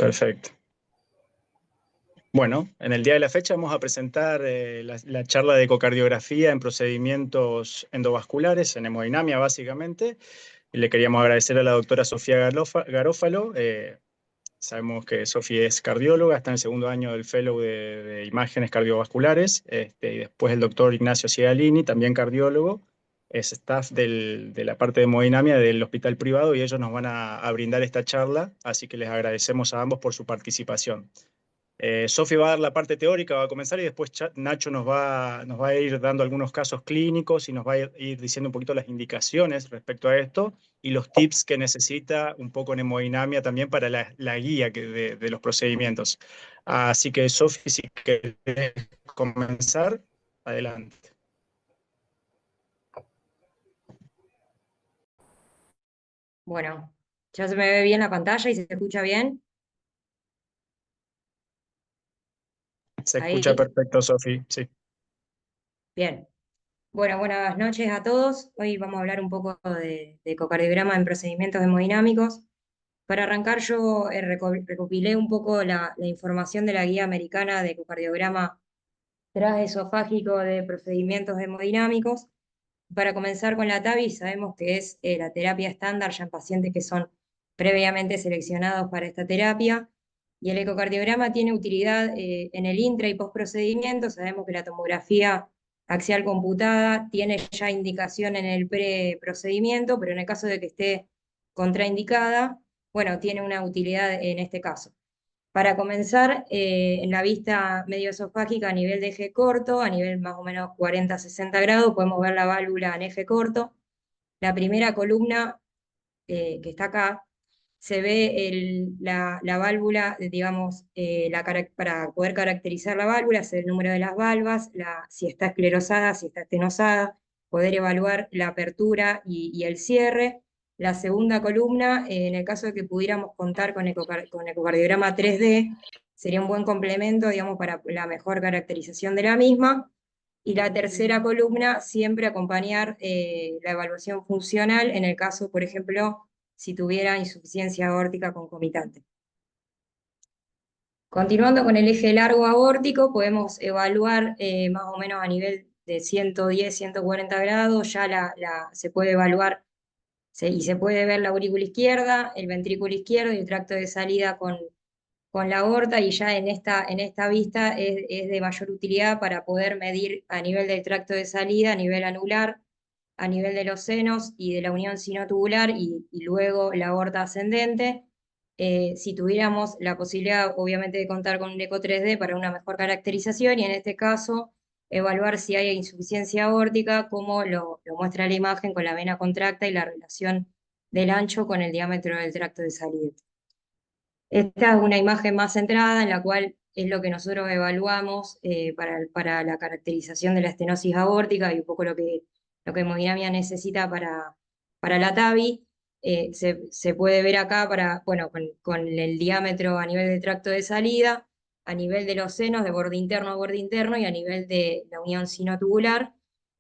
Perfecto. Bueno, en el día de la fecha vamos a presentar la charla de ecocardiografía en procedimientos endovasculares, en hemodinamia básicamente. Y le queríamos agradecer a la doctora Sofía Garófalo. Sabemos que Sofía es cardióloga, está en el segundo año del Fellow de Imágenes Cardiovasculares. Y después el doctor Ignacio Cialini, también cardiólogo, es staff de la parte de hemodinamia del hospital privado y ellos nos van a brindar esta charla, así que les agradecemos a ambos por su participación. Sofi va a dar la parte teórica, va a comenzar y después Nacho nos va a ir dando algunos casos clínicos y nos va a ir diciendo un poquito las indicaciones respecto a esto y los tips que necesita un poco en hemodinamia también para la guía de los procedimientos. Así que Sofi, si querés comenzar, adelante. Bueno, ya se me ve bien la pantalla y se escucha bien. Se escucha Ahí, perfecto, Sofi, sí. bien. Bueno, buenas noches a todos. Hoy vamos a hablar un poco de ecocardiograma en procedimientos hemodinámicos. Para arrancar, yo recopilé un poco la información de la guía americana de ecocardiograma transesofágico de procedimientos hemodinámicos. Para comenzar con la TAVI, sabemos que es la terapia estándar ya en pacientes que son previamente seleccionados para esta terapia. Y el ecocardiograma tiene utilidad en el intra y postprocedimiento. Sabemos que la tomografía axial computada tiene ya indicación en el preprocedimiento, pero en el caso de que esté contraindicada, bueno, tiene una utilidad en este caso. Para comenzar, en la vista medioesofágica a nivel de eje corto, a nivel más o menos 40-60 grados, podemos ver la válvula en eje corto. La primera columna que está acá, se ve la válvula, digamos, para poder caracterizar la válvula, es el número de las valvas, si está esclerosada, si está estenosada, poder evaluar la apertura y el cierre. La segunda columna, en el caso de que pudiéramos contar con ecocardiograma 3D, sería un buen complemento, digamos, para la mejor caracterización de la misma. Y la tercera columna, siempre acompañar la evaluación funcional en el caso, por ejemplo, si tuviera insuficiencia aórtica concomitante. Continuando con el eje largo aórtico, podemos evaluar más o menos a nivel de 110, 140 grados, ya se puede evaluar y se puede ver la aurícula izquierda, el ventrículo izquierdo y el tracto de salida con la aorta, y ya en esta vista es de mayor utilidad para poder medir a nivel del tracto de salida, a nivel anular, a nivel de los senos y de la unión sinotubular y luego la aorta ascendente. Si tuviéramos la posibilidad, obviamente, de contar con un eco 3D para una mejor caracterización y en este caso evaluar si hay insuficiencia aórtica, como lo muestra la imagen con la vena contracta y la relación del ancho con el diámetro del tracto de salida. Esta es una imagen más centrada en la cual es lo que nosotros evaluamos para la caracterización de la estenosis aórtica y un poco lo que hemodinamia necesita para la TAVI. Se puede ver acá bueno, con el diámetro a nivel del tracto de salida, a nivel de los senos de borde interno a borde interno y a nivel de la unión sinotubular.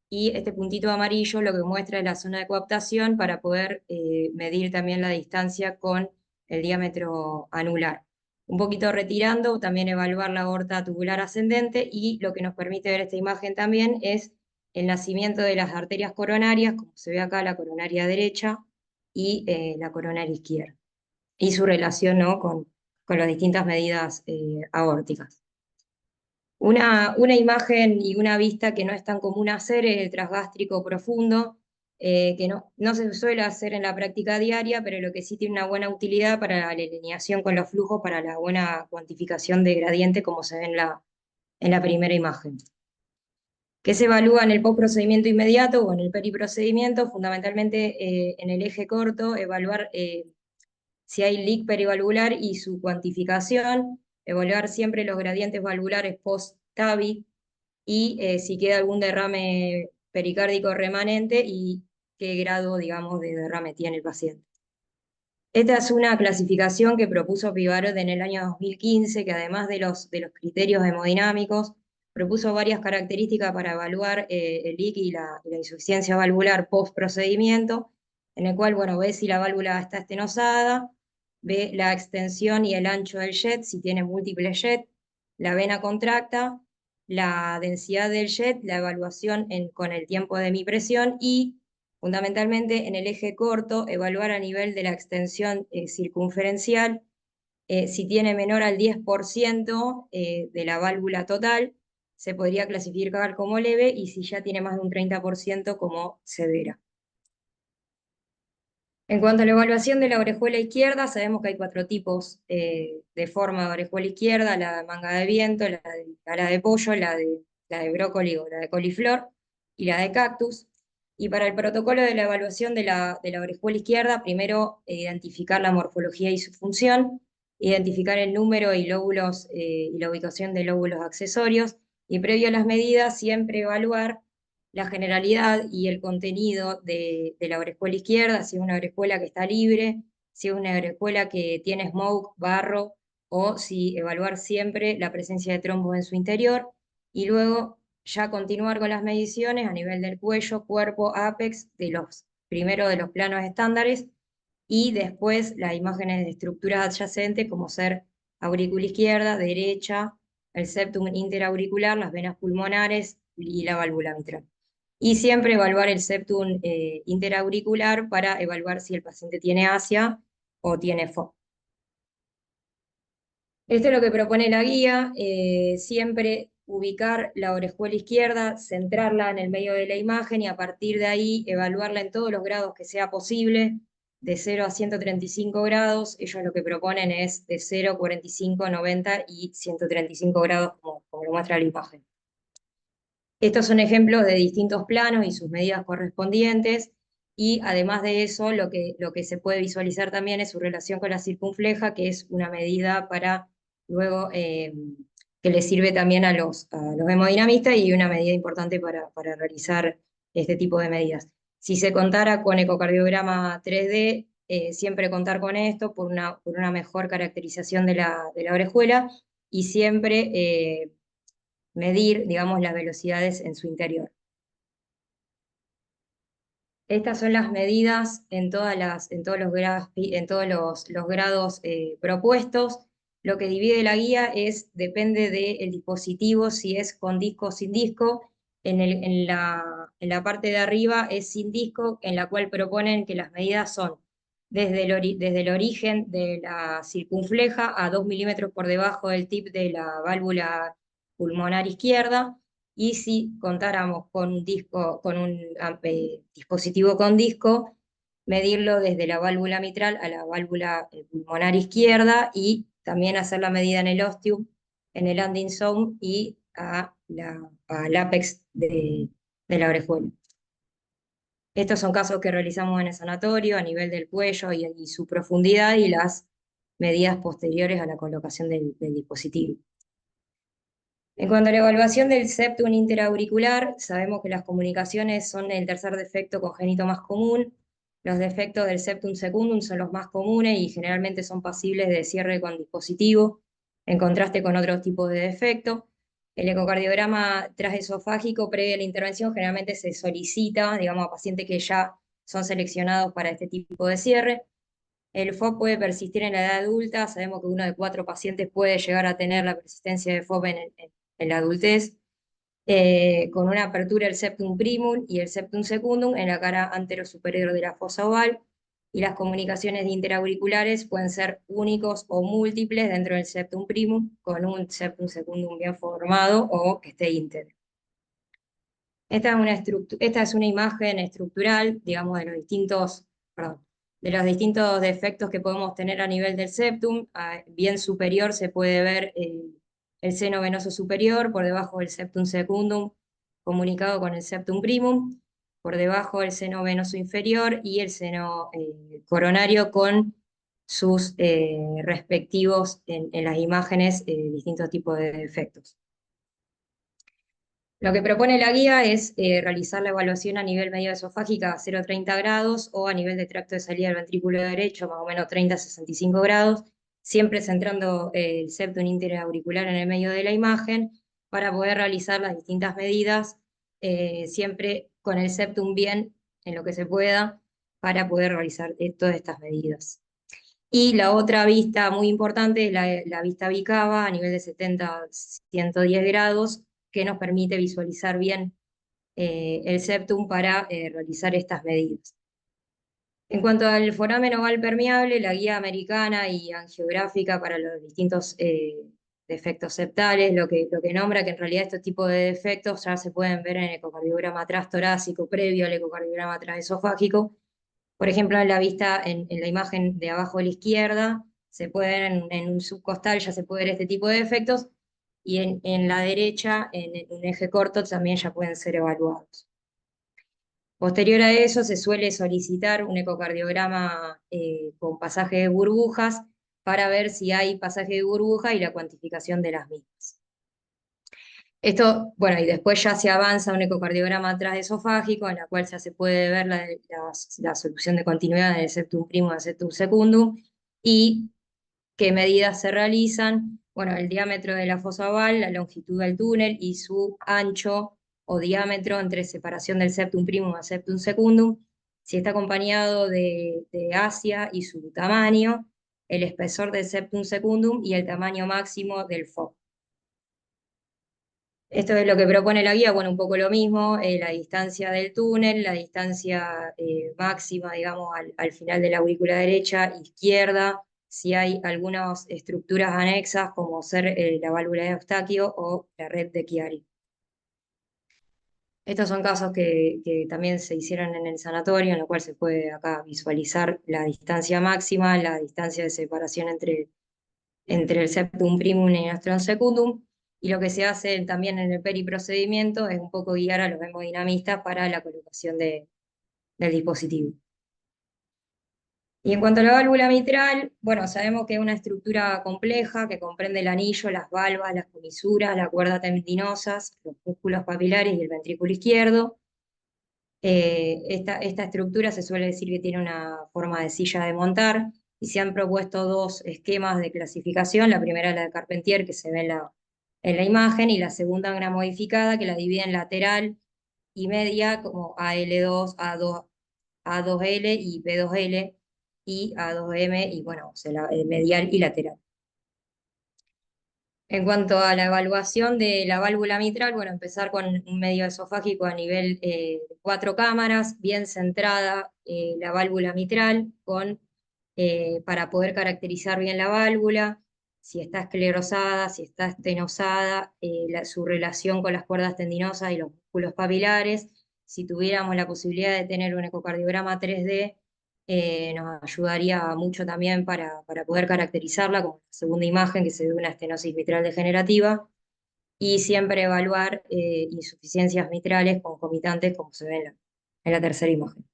Y este puntito amarillo lo que muestra es la zona de coaptación para poder medir también la distancia con el diámetro anular. Un poquito retirando, también evaluar la aorta tubular ascendente, y lo que nos permite ver esta imagen también es el nacimiento de las arterias coronarias, como se ve acá, la coronaria derecha y la coronaria izquierda, y su relación, ¿no?, con las distintas medidas aórticas. Una imagen y una vista que no es tan común hacer es el transgástrico profundo, que no se suele hacer en la práctica diaria, pero lo que sí tiene una buena utilidad para la alineación con los flujos, para la buena cuantificación de gradiente, como se ve en la primera imagen. ¿Qué se evalúa en el postprocedimiento inmediato o en el periprocedimiento? Fundamentalmente en el eje corto, evaluar si hay leak perivalvular y su cuantificación, evaluar siempre los gradientes valvulares post-TAVI y si queda algún derrame pericárdico remanente y qué grado, digamos, de derrame tiene el paciente. Esta es una clasificación que propuso Pivarot en el año 2015, que además de los criterios hemodinámicos, propuso varias características para evaluar el leak y la insuficiencia valvular post-procedimiento, en el cual, bueno, ve si la válvula está estenosada, ve la extensión y el ancho del jet, si tiene múltiples jet, la vena contracta, la densidad del jet, la evaluación con el tiempo de mi presión y, fundamentalmente, en el eje corto, evaluar a nivel de la extensión circunferencial. Si tiene menor al 10% de la válvula total, se podría clasificar como leve, y si ya tiene más de un 30% como severa. En cuanto a la evaluación de la orejuela izquierda, sabemos que hay 4 tipos de forma de orejuela izquierda: la de manga de viento, la de ala de pollo, la de brócoli o la de coliflor, y la de cactus. Y para el protocolo de la evaluación de la orejuela izquierda, primero identificar la morfología y su función, identificar el número y lóbulos y la ubicación de lóbulos accesorios, y previo a las medidas siempre evaluar la generalidad y el contenido de la orejuela izquierda, si es una orejuela que está libre, si es una orejuela que tiene smoke, barro, o si evaluar siempre la presencia de trombos en su interior, y luego ya continuar con las mediciones a nivel del cuello, cuerpo, apex, primero de los planos estándares, y después las imágenes de estructuras adyacentes, como ser aurícula izquierda, derecha, el septum interauricular, las venas pulmonares y la válvula mitral. Y siempre evaluar el septum interauricular para evaluar si el paciente tiene ASIA o tiene FOB. Esto es lo que propone la guía: siempre ubicar la orejuela izquierda, centrarla en el medio de la imagen y a partir de ahí evaluarla en todos los grados que sea posible, de 0 a 135 grados. Ellos lo que proponen es de 0, 45, 90 y 135 grados, como lo muestra la imagen. Estos son ejemplos de distintos planos y sus medidas correspondientes, y además de eso, lo que se puede visualizar también es su relación con la circunfleja, que es una medida para luego que le sirve también a los hemodinamistas, y una medida importante para realizar este tipo de medidas. Si se contara con ecocardiograma 3D, siempre contar con esto por una mejor caracterización de la orejuela, y siempre medir, digamos, las velocidades en su interior. Estas son las medidas en todos los grados propuestos. Lo que divide la guía depende del dispositivo, si es con disco o sin disco. En la parte de arriba es sin disco, en la cual proponen que las medidas son desde el origen de la circunfleja a 2 milímetros por debajo del tip de la válvula pulmonar izquierda. Y si contáramos con un dispositivo con disco, medirlo desde la válvula mitral a la válvula pulmonar izquierda, y también hacer la medida en el ostium, en el landing zone y al apex de la orejuela. Estos son casos que realizamos en el sanatorio a nivel del cuello y su profundidad, y las medidas posteriores a la colocación del dispositivo. En cuanto a la evaluación del septum interauricular, sabemos que las comunicaciones son el tercer defecto congénito más común. Los defectos del septum secundum son los más comunes y generalmente son pasibles de cierre con dispositivo, en contraste con otros tipos de defectos. El ecocardiograma transesofágico previo a la intervención generalmente se solicita, digamos, a pacientes que ya son seleccionados para este tipo de cierre. El FOB puede persistir en la edad adulta. Sabemos que 1 de 4 pacientes puede llegar a tener la persistencia de FOB en la adultez, con una apertura del septum primum y el septum secundum en la cara anterosuperior de la fosa oval, y las comunicaciones interauriculares pueden ser únicos o múltiples dentro del septum primum, con un septum secundum bien formado o que esté íntegro. Esta es una imagen estructural, digamos, de los distintos defectos que podemos tener a nivel del septum. Bien superior se puede ver el seno venoso superior, por debajo del septum secundum comunicado con el septum primum, por debajo el seno venoso inferior y el seno coronario con sus respectivos, en las imágenes, distintos tipos de defectos. Lo que propone la guía es realizar la evaluación a nivel medioesofágica a 0,30 grados o a nivel de tracto de salida del ventrículo derecho, más o menos 30 a 65 grados, siempre centrando el septum interauricular en el medio de la imagen para poder realizar las distintas medidas, siempre con el septum bien en lo que se pueda, para poder realizar todas estas medidas. Y la otra vista muy importante es la vista bicava a nivel de 70-110 grados, que nos permite visualizar bien el septum para realizar estas medidas. En cuanto al foramen oval permeable, la guía americana y angiográfica para los distintos defectos septales, lo que nombra que en realidad estos tipos de defectos ya se pueden ver en el ecocardiograma transtorácico previo al ecocardiograma transesofágico. Por ejemplo, en la vista, en la imagen de abajo a la izquierda, se puede ver en un subcostal, ya se puede ver este tipo de defectos, y en la derecha, en un eje corto, también ya pueden ser evaluados. Posterior a eso, se suele solicitar un ecocardiograma con pasaje de burbujas para ver si hay pasaje de burbuja y la cuantificación de las mismas. Esto, bueno, y después ya se avanza a un ecocardiograma transesofágico, en la cual ya se puede ver la solución de continuidad del septum primum al septum secundum y qué medidas se realizan. Bueno, el diámetro de la fosa oval, la longitud del túnel y su ancho o diámetro entre separación del septum primum al septum secundum, si está acompañado de asia y su tamaño, el espesor del septum secundum y el tamaño máximo del foco. Esto es lo que propone la guía, bueno, un poco lo mismo, la distancia del túnel, la distancia máxima, digamos, al final de la aurícula derecha, izquierda, si hay algunas estructuras anexas, como ser la válvula de Eustaquio o la red de Chiari. Estos son casos que también se hicieron en el sanatorio, en lo cual se puede acá visualizar la distancia máxima, la distancia de separación entre el septum primum y el nostrum secundum, y lo que se hace también en el periprocedimiento es un poco guiar a los hemodinamistas para la colocación del dispositivo. Y en cuanto a la válvula mitral, bueno, sabemos que es una estructura compleja que comprende el anillo, las valvas, las comisuras, las cuerdas tendinosas, los músculos papilares y el ventrículo izquierdo. Esta estructura se suele decir que tiene una forma de silla de montar, y se han propuesto dos esquemas de clasificación. La primera es la de Carpentier, que se ve en la imagen, y la segunda una modificada que la divide en lateral y media, como AL2, A2L y B2L, y A2M, y bueno, o sea, medial y lateral. En cuanto a la evaluación de la válvula mitral, bueno, empezar con un medio esofágico a nivel de 4 cámaras, bien centrada la válvula mitral, para poder caracterizar bien la válvula, si está esclerosada, si está estenosada, su relación con las cuerdas tendinosas y los músculos papilares. Si tuviéramos la posibilidad de tener un ecocardiograma 3D, nos ayudaría mucho también para poder caracterizarla, como la segunda imagen que se ve una estenosis mitral degenerativa, y siempre evaluar insuficiencias mitrales concomitantes, como se ve en la tercera imagen.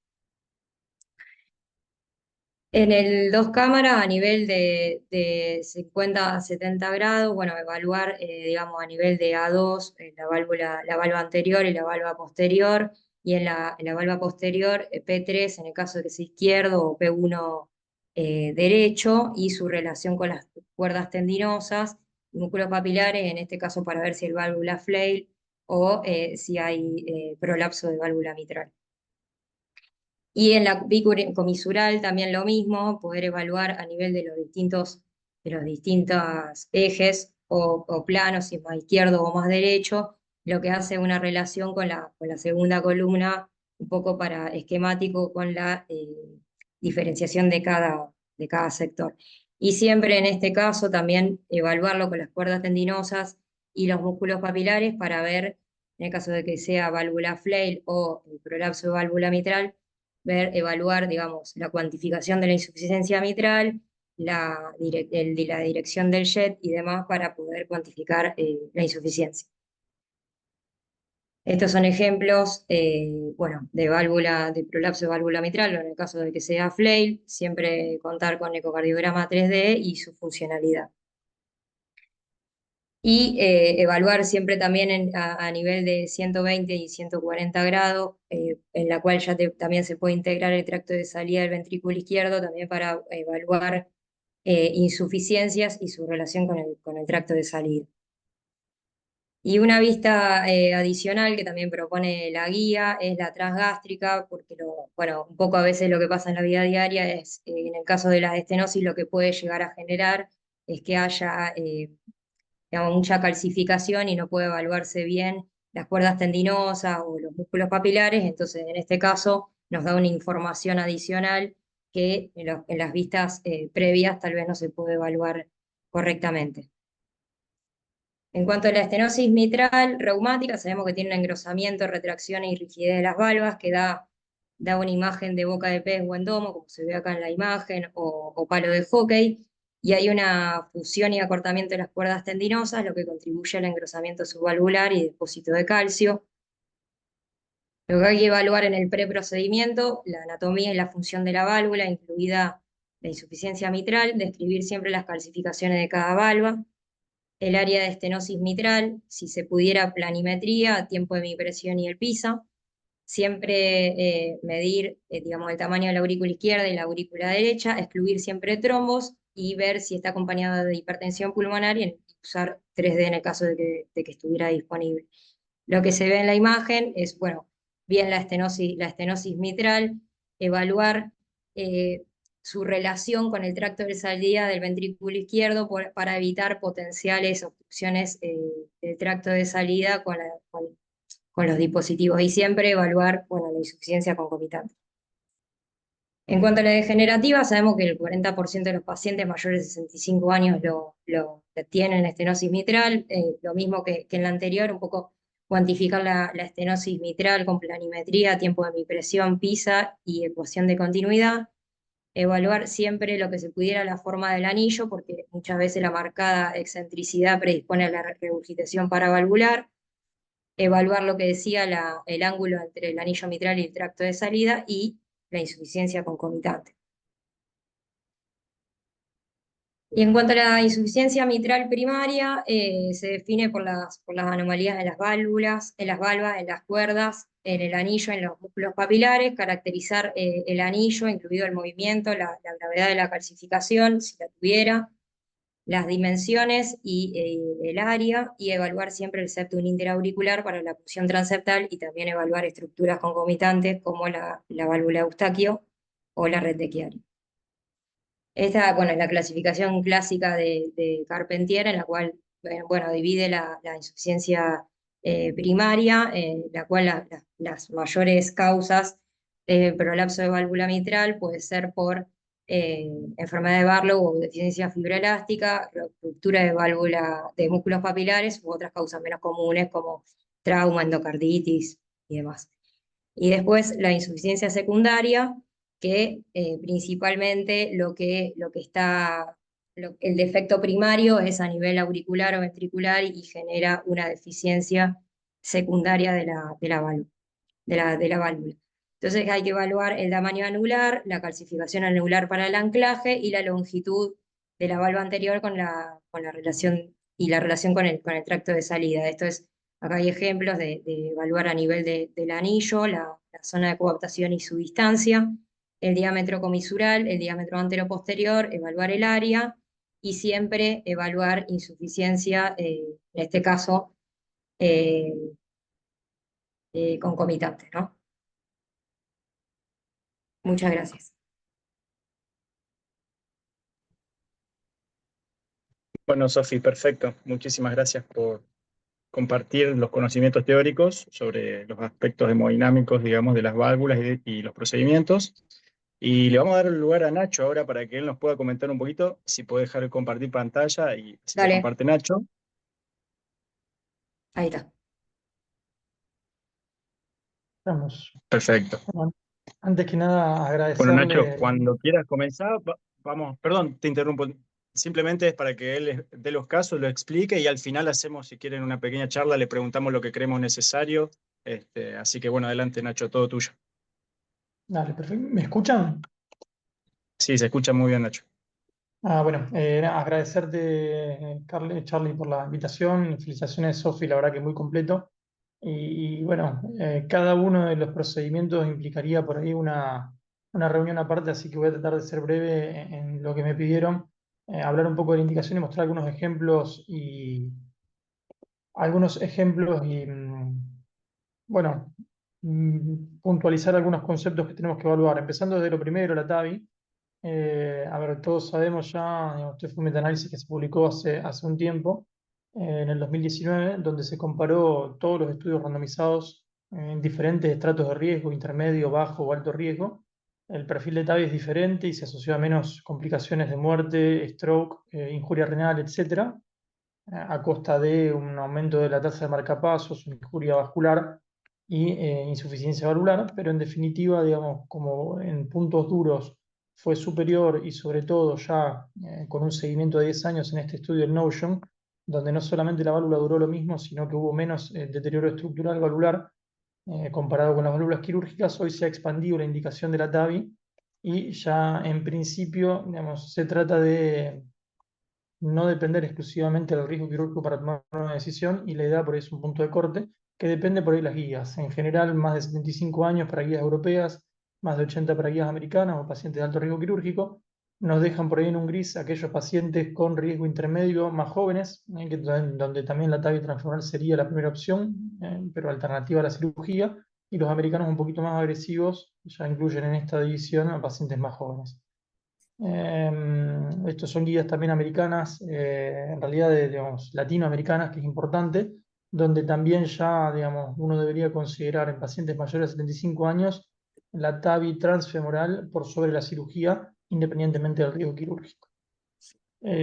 En el dos cámaras, a nivel de 50 a 70 grados, bueno, evaluar, digamos, a nivel de A2, la valva anterior y la valva posterior, y en la valva posterior, P3 en el caso de que sea izquierdo, o P1 derecho, y su relación con las cuerdas tendinosas, músculos papilares, en este caso para ver si hay válvula flail o si hay prolapso de válvula mitral. Y en la bicomisural también lo mismo, poder evaluar a nivel de los distintos ejes o planos, si es más izquierdo o más derecho, lo que hace una relación con la segunda columna, un poco para esquemático con la diferenciación de cada sector. Y siempre en este caso también evaluarlo con las cuerdas tendinosas y los músculos papilares para ver, en el caso de que sea válvula flail o el prolapso de válvula mitral, evaluar, digamos, la cuantificación de la insuficiencia mitral, la dirección del jet y demás para poder cuantificar la insuficiencia. Estos son ejemplos, bueno, de prolapso de válvula mitral, o en el caso de que sea flail, siempre contar con ecocardiograma 3D y su funcionalidad. Y evaluar siempre también a nivel de 120 y 140 grados, en la cual ya también se puede integrar el tracto de salida del ventrículo izquierdo, también para evaluar insuficiencias y su relación con el tracto de salida. Y una vista adicional que también propone la guía es la transgástrica, porque bueno, un poco a veces lo que pasa en la vida diaria es, en el caso de la estenosis, lo que puede llegar a generar es que haya digamos, mucha calcificación y no puede evaluarse bien las cuerdas tendinosas o los músculos papilares, entonces en este caso nos da una información adicional que en las vistas previas tal vez no se puede evaluar correctamente. En cuanto a la estenosis mitral reumática, sabemos que tiene un engrosamiento, retracción y rigidez de las valvas que da una imagen de boca de pez o endomo, como se ve acá en la imagen, o palo de hockey, y hay una fusión y acortamiento de las cuerdas tendinosas, lo que contribuye al engrosamiento subvalvular y depósito de calcio. Lo que hay que evaluar en el preprocedimiento, la anatomía y la función de la válvula, incluida la insuficiencia mitral, describir siempre las calcificaciones de cada valva, el área de estenosis mitral, si se pudiera planimetría, tiempo de mi presión y el PISA, siempre medir digamos, el tamaño de la aurícula izquierda y la aurícula derecha, excluir siempre trombos y ver si está acompañado de hipertensión pulmonar y usar 3D en el caso de que estuviera disponible. Lo que se ve en la imagen es, bueno, bien la estenosis mitral, evaluar eh, su relación con el tracto de salida del ventrículo izquierdo para evitar potenciales obstrucciones del tracto de salida con los dispositivos y siempre evaluar, bueno, la insuficiencia concomitante. En cuanto a la degenerativa, sabemos que el 40% de los pacientes mayores de 65 años lo tienen estenosis mitral, lo mismo que en la anterior, un poco cuantificar la estenosis mitral con planimetría, tiempo de mi presión, PISA y ecuación de continuidad, evaluar siempre lo que se pudiera la forma del anillo, porque muchas veces la marcada excentricidad predispone a la regurgitación paravalvular, evaluar lo que decía el ángulo entre el anillo mitral y el tracto de salida y la insuficiencia concomitante. Y en cuanto a la insuficiencia mitral primaria, se define por las anomalías en las valvas, en las cuerdas, en el anillo, en los músculos papilares, caracterizar el anillo, incluido el movimiento, la gravedad de la calcificación, si la tuviera, las dimensiones y el área, y evaluar siempre el septum interauricular para la punción transeptal y también evaluar estructuras concomitantes como la válvula Eustaquio o la red de Chiari. Esta, bueno, es la clasificación clásica de Carpentier, en la cual, bueno, divide la insuficiencia primaria, en la cual las mayores causas de prolapso de válvula mitral puede ser por enfermedad de Barlow o deficiencia fibroelástica, ruptura de válvula de músculos papilares u otras causas menos comunes como trauma, endocarditis y demás. Y después la insuficiencia secundaria, que principalmente el defecto primario es a nivel auricular o ventricular y genera una deficiencia secundaria de la válvula. Entonces hay que evaluar el tamaño anular, la calcificación anular para el anclaje y la longitud de la valva anterior con la relación y la relación con el tracto de salida. Esto es, acá hay ejemplos de evaluar a nivel del anillo, la zona de coaptación y su distancia, el diámetro comisural, el diámetro antero-posterior, evaluar el área y siempre evaluar insuficiencia, en este caso, eh, concomitante, ¿no? Muchas gracias. Bueno, Sofi, perfecto. Muchísimas gracias por compartir los conocimientos teóricos sobre los aspectos hemodinámicos, digamos, de las válvulas y los procedimientos. Y le vamos a dar el lugar a Nacho ahora para que él nos pueda comentar un poquito, si puede dejar de compartir pantalla y si lo Dale, comparte Nacho. ahí está. Estamos. Perfecto. Bueno, antes que nada, Bueno, Nacho, agradecerle. cuando quieras comenzar, vamos, perdón, te interrumpo. Simplemente es para que él dé los casos, lo explique y al final hacemos, si quieren, una pequeña charla, le preguntamos lo que creemos necesario. Así que bueno, adelante, Nacho, todo tuyo. Dale, perfecto. ¿Me escuchan? Sí, se escucha muy bien, Nacho. Bueno, agradecerte, Charlie, por la invitación. Felicitaciones, Sofi, la verdad que muy completo. Bueno, cada uno de los procedimientos implicaría por ahí una reunión aparte, así que voy a tratar de ser breve en lo que me pidieron. Hablar un poco de la indicación y mostrar algunos ejemplos algunos ejemplos y, bueno, puntualizar algunos conceptos que tenemos que evaluar. Empezando desde lo primero, la TAVI. A ver, todos sabemos ya, digamos, este fue un metaanálisis que se publicó hace un tiempo, en el 2019, donde se comparó todos los estudios randomizados en diferentes estratos de riesgo, intermedio, bajo o alto riesgo. El perfil de TAVI es diferente y se asoció a menos complicaciones de muerte, stroke, injuria renal, etcétera, a costa de un aumento de la tasa de marcapasos, una injuria vascular y insuficiencia valvular, pero en definitiva, digamos, como en puntos duros fue superior y sobre todo ya con un seguimiento de 10 años en este estudio del Notion, donde no solamente la válvula duró lo mismo, sino que hubo menos deterioro estructural valvular comparado con las válvulas quirúrgicas. Hoy se ha expandido la indicación de la TAVI y ya en principio, digamos, se trata de no depender exclusivamente del riesgo quirúrgico para tomar una decisión, y la idea por ahí es un punto de corte que depende por ahí las guías. En general, más de 75 años para guías europeas, más de 80 para guías americanas o pacientes de alto riesgo quirúrgico. Nos dejan por ahí en un gris aquellos pacientes con riesgo intermedio más jóvenes, donde también la TAVI transfemoral sería la primera opción, pero alternativa a la cirugía, y los americanos un poquito más agresivos ya incluyen en esta división a pacientes más jóvenes. Estos son guías también americanas, en realidad digamos, latinoamericanas, que es importante, donde también ya, digamos, uno debería considerar en pacientes mayores de 75 años la TAVI transfemoral por sobre la cirugía, independientemente del riesgo quirúrgico.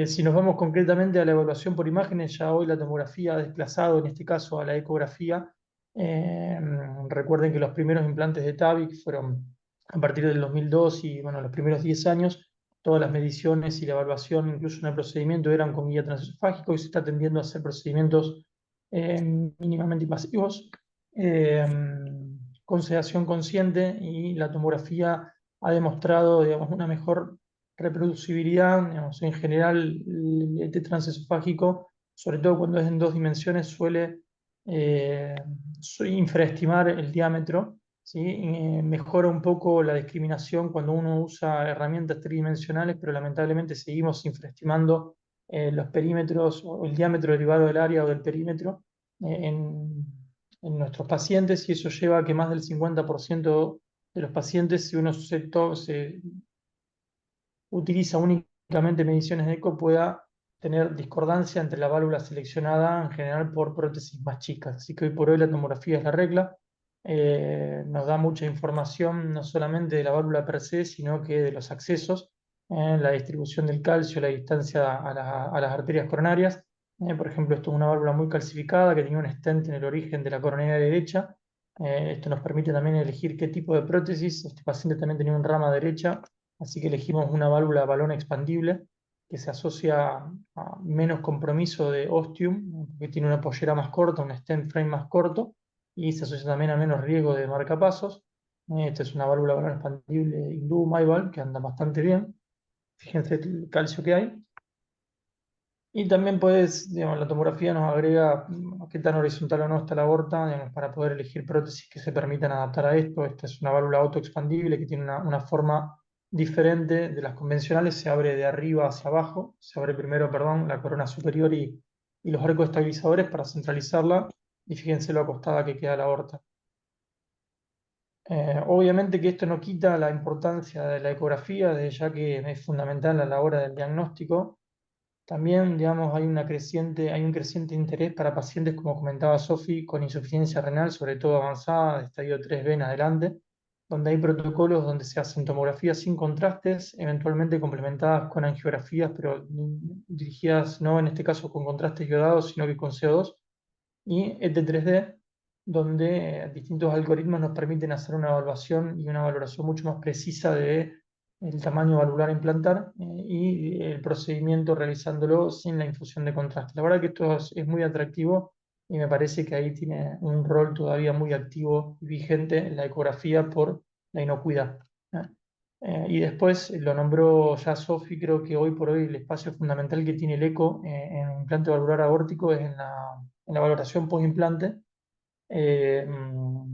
Si nos vamos concretamente a la evaluación por imágenes, ya hoy la tomografía ha desplazado en este caso a la ecografía. Recuerden que los primeros implantes de TAVI fueron a partir del 2002 y bueno, los primeros 10 años, todas las mediciones y la evaluación, incluso en el procedimiento, eran con guía transesofágico, y se está tendiendo a hacer procedimientos mínimamente invasivos, con sedación consciente, y la tomografía ha demostrado, digamos, una mejor reproducibilidad. Digamos, en general, el transesofágico, sobre todo cuando es en 2 dimensiones, suele infraestimar el diámetro, ¿sí? Mejora un poco la discriminación cuando uno usa herramientas tridimensionales, pero lamentablemente seguimos infraestimando los perímetros o el diámetro derivado del área o del perímetro en nuestros pacientes, y eso lleva a que más del 50% de los pacientes, si uno se utiliza únicamente mediciones de eco, pueda tener discordancia entre la válvula seleccionada, en general por prótesis más chicas. Así que hoy por hoy la tomografía es la regla. Nos da mucha información no solamente de la válvula per se, sino que de los accesos, la distribución del calcio, la distancia a las arterias coronarias. Por ejemplo, esto es una válvula muy calcificada que tenía un stent en el origen de la coronaria derecha. Esto nos permite también elegir qué tipo de prótesis. Este paciente también tenía un rama derecha, así que elegimos una válvula balón expandible que se asocia a menos compromiso de ostium, que tiene una pollera más corta, un stent frame más corto, y se asocia también a menos riesgo de marcapasos. Esta es una válvula balón expandible Hindú MyValve que anda bastante bien. Fíjense el calcio que hay. Y también puedes, digamos, la tomografía nos agrega qué tan horizontal o no está la aorta, digamos, para poder elegir prótesis que se permitan adaptar a esto. Esta es una válvula autoexpandible que tiene una forma diferente de las convencionales. Se abre de arriba hacia abajo, se abre primero, perdón, la corona superior y los arcos estabilizadores para centralizarla, y fíjense lo acostada que queda la aorta. Obviamente que esto no quita la importancia de la ecografía, ya que es fundamental a la hora del diagnóstico. También, digamos, hay un creciente interés para pacientes, como comentaba Sofi, con insuficiencia renal, sobre todo avanzada, de estadio 3B en adelante, donde hay protocolos donde se hacen tomografías sin contrastes, eventualmente complementadas con angiografías, pero dirigidas no en este caso con contrastes iodados, sino que con CO2, y ET3D, donde distintos algoritmos nos permiten hacer una evaluación y una valoración mucho más precisa de el tamaño valvular a implantar y el procedimiento realizándolo sin la infusión de contraste. La verdad que esto es muy atractivo, y me parece que ahí tiene un rol todavía muy activo y vigente en la ecografía por la inocuidad. Y después lo nombró ya Sofi, creo que hoy por hoy el espacio fundamental que tiene el eco en implante valvular aórtico es en la valoración post-implante,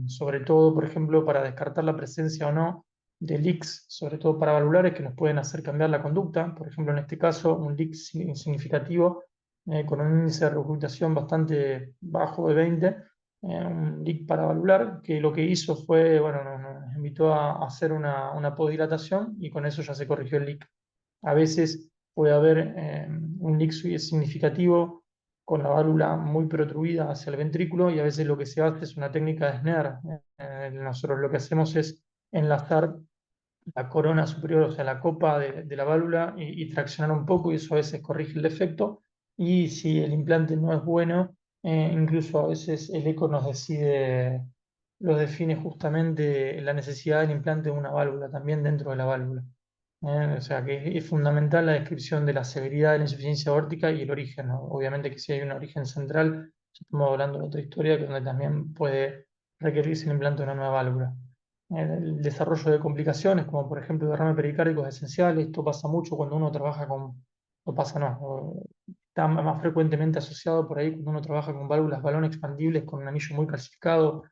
sobre todo, por ejemplo, para descartar la presencia o no de leaks, sobre todo para valvulares, que nos pueden hacer cambiar la conducta. Por ejemplo, en este caso, un leak significativo con un índice de regurgitación bastante bajo de 20, un leak paravalvular, que lo que hizo fue, bueno, nos invitó a hacer una posdilatación y con eso ya se corrigió el leak. A veces puede haber un leak significativo con la válvula muy protruida hacia el ventrículo y a veces lo que se hace es una técnica de snare. Nosotros lo que hacemos es enlazar la corona superior, o sea, la copa de la válvula y traccionar un poco y eso a veces corrige el defecto. Y si el implante no es bueno, incluso a veces el eco lo define justamente la necesidad del implante de una válvula también dentro de la válvula. O sea que es fundamental la descripción de la severidad de la insuficiencia aórtica y el origen, ¿no? Obviamente que si hay un origen central, ya estamos hablando de otra historia que donde también puede requerirse el implante de una nueva válvula. El desarrollo de complicaciones, como por ejemplo derrame pericárdico, es esencial. Esto pasa mucho cuando uno trabaja con, no pasa no, está más frecuentemente asociado por ahí cuando uno trabaja con válvulas balón expandibles con un anillo muy calcificado,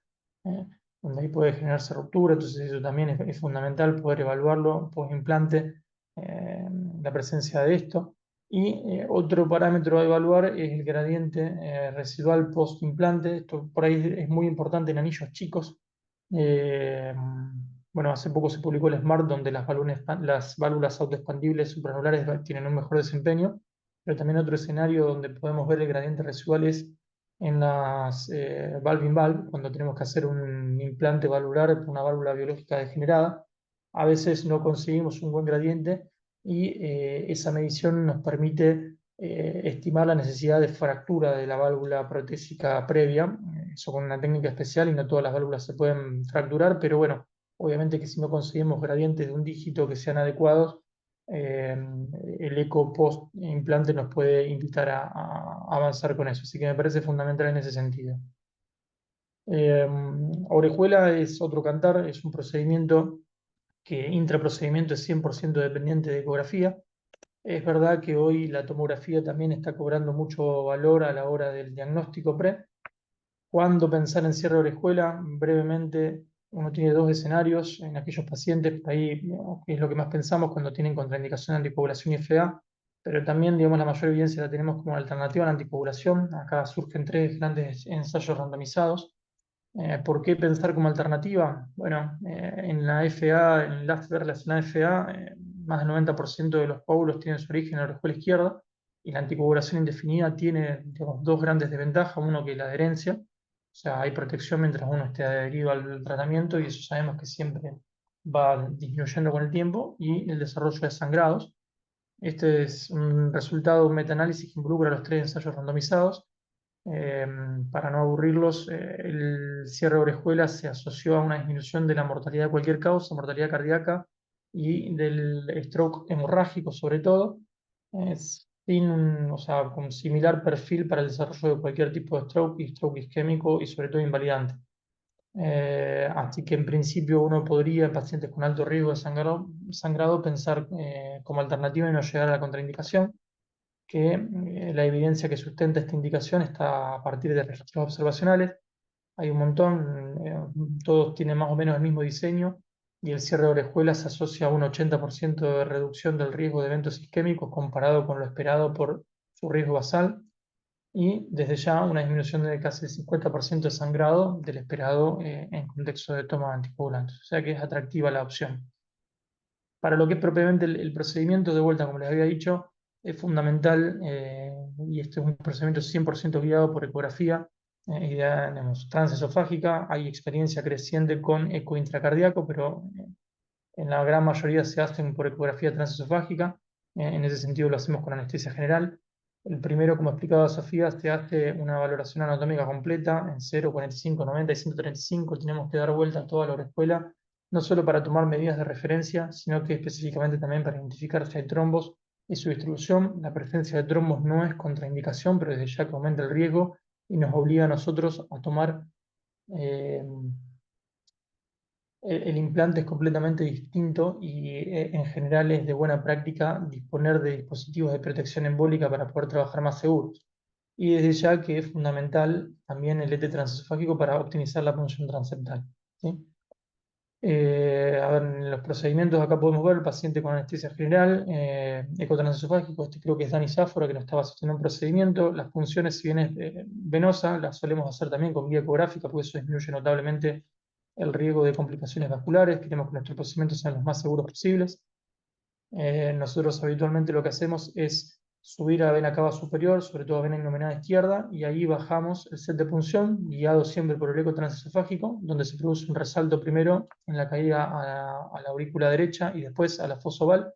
eh, donde ahí puede generarse ruptura. Entonces eso también es fundamental poder evaluarlo post implante, la presencia de esto. Y otro parámetro a evaluar es el gradiente residual post implante. Esto por ahí es muy importante en anillos chicos. eh, bueno, hace poco se publicó el SMART, donde las válvulas autoexpandibles supranulares tienen un mejor desempeño, pero también otro escenario donde podemos ver el gradiente residual es en las valve in valve, cuando tenemos que hacer un implante valvular por una válvula biológica degenerada. A veces no conseguimos un buen gradiente y esa medición nos permite estimar la necesidad de fractura de la válvula protésica previa, eso con una técnica especial y no todas las válvulas se pueden fracturar, pero bueno, obviamente que si no conseguimos gradientes de un dígito que sean adecuados, eh, el eco post implante nos puede invitar a avanzar con eso, así que me parece fundamental en ese sentido. Eh, Orejuela es otro cantar, es un procedimiento que intraprocedimiento es 100% dependiente de ecografía. Es verdad que hoy la tomografía también está cobrando mucho valor a la hora del diagnóstico pre. ¿Cuándo pensar en cierre de orejuela? Brevemente, uno tiene dos escenarios en aquellos pacientes, por ahí digamos, que es lo que más pensamos cuando tienen contraindicación anticoagulación y FA, pero también digamos, la mayor evidencia la tenemos como alternativa a la anticoagulación. Acá surgen tres grandes ensayos randomizados. ¿Por qué pensar como alternativa? Bueno, en la FA, en el enlace relacionado a FA, más del 90% de los coágulos tienen su origen en la orejuela izquierda y la anticoagulación indefinida tiene digamos, dos grandes desventajas. Uno que es la adherencia, o sea, hay protección mientras uno esté adherido al tratamiento y eso sabemos que siempre va disminuyendo con el tiempo, y el desarrollo de sangrados. Este es un resultado de un metaanálisis que involucra los tres ensayos randomizados. Eh, para no aburrirlos, el cierre de orejuela se asoció a una disminución de la mortalidad de cualquier causa, mortalidad cardíaca y del stroke hemorrágico sobre todo, o sea, con similar perfil para el desarrollo de cualquier tipo de stroke y stroke isquémico y sobre todo invalidante. Así que en principio uno podría en pacientes con alto riesgo de sangrado pensar como alternativa y no llegar a la contraindicación, que la evidencia que sustenta esta indicación está a partir de registros observacionales. Hay un montón, todos tienen más o menos el mismo diseño y el cierre de orejuela se asocia a un 80% de reducción del riesgo de eventos isquémicos comparado con lo esperado por su riesgo basal, y desde ya una disminución de casi el 50% de sangrado del esperado en contexto de toma de anticoagulantes. O sea que es atractiva la opción. Para lo que es propiamente el procedimiento, de vuelta, como les había dicho, es fundamental, y este es un procedimiento 100% guiado por ecografía, digamos, transesofágica. Hay experiencia creciente con eco intracardíaco, pero en la gran mayoría se hacen por ecografía transesofágica. En ese sentido lo hacemos con anestesia general. El primero, como explicaba Sofía, se hace una valoración anatómica completa en 0, 45, 90 y 135. Tenemos que dar vuelta a toda la orejuela, no solo para tomar medidas de referencia, sino que específicamente también para identificar si hay trombos y su distribución. La presencia de trombos no es contraindicación, pero desde ya que aumenta el riesgo y nos obliga a nosotros a tomar eh, el implante es completamente distinto y en general es de buena práctica disponer de dispositivos de protección embólica para poder trabajar más seguros. Y desde ya que es fundamental también el ET transesofágico para optimizar la punción transeptal, ¿sí? A ver, en los procedimientos acá podemos ver el paciente con anestesia general, ecotransesofágico, este creo que es Dani Sáfora, que nos estaba asistiendo a un procedimiento. Las punciones, si bien es venosa, las solemos hacer también con guía ecográfica, porque eso disminuye notablemente el riesgo de complicaciones vasculares. Queremos que nuestros procedimientos sean los más seguros posibles. Nosotros habitualmente lo que hacemos es subir a vena cava superior, sobre todo a vena innominada izquierda, y ahí bajamos el set de punción, guiado siempre por el eco transesofágico, donde se produce un resalto primero en la caída a la aurícula derecha y después a la fosa oval,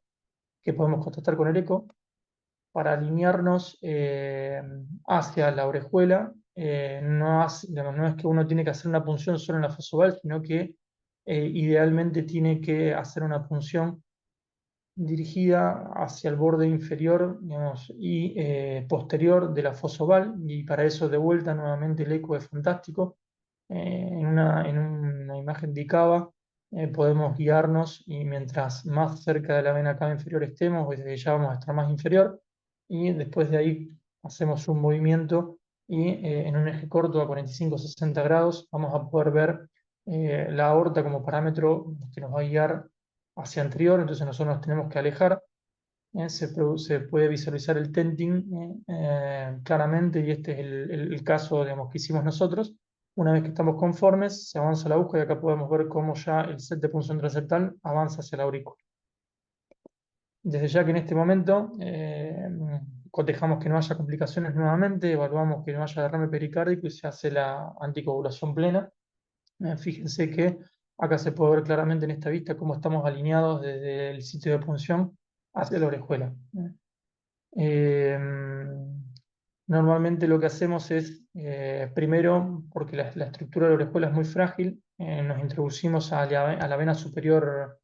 que podemos constatar con el eco, para alinearnos hacia la orejuela. Digamos, no es que uno tiene que hacer una punción solo en la fosa oval, sino que idealmente tiene que hacer una punción dirigida hacia el borde inferior, digamos, y posterior de la fosa oval, y para eso de vuelta nuevamente el eco es fantástico. En una imagen de cava podemos guiarnos y mientras más cerca de la vena cava inferior estemos, pues ya vamos a estar más inferior, y después de ahí hacemos un movimiento y en un eje corto a 45-60 grados vamos a poder ver la aorta como parámetro que nos va a guiar hacia anterior, entonces nosotros nos tenemos que alejar. Se puede visualizar el tenting claramente, y este es el caso, digamos, que hicimos nosotros. Una vez que estamos conformes, se avanza la aguja y acá podemos ver cómo ya el set de punción transeptal avanza hacia la aurícula. Desde ya que en este momento cotejamos que no haya complicaciones nuevamente, evaluamos que no haya derrame pericárdico y se hace la anticoagulación plena. Fíjense que acá se puede ver claramente en esta vista cómo estamos alineados desde el sitio de punción hacia la orejuela. Eh, Normalmente lo que hacemos es, primero, porque la estructura de la orejuela es muy frágil, nos introducimos a la vena superior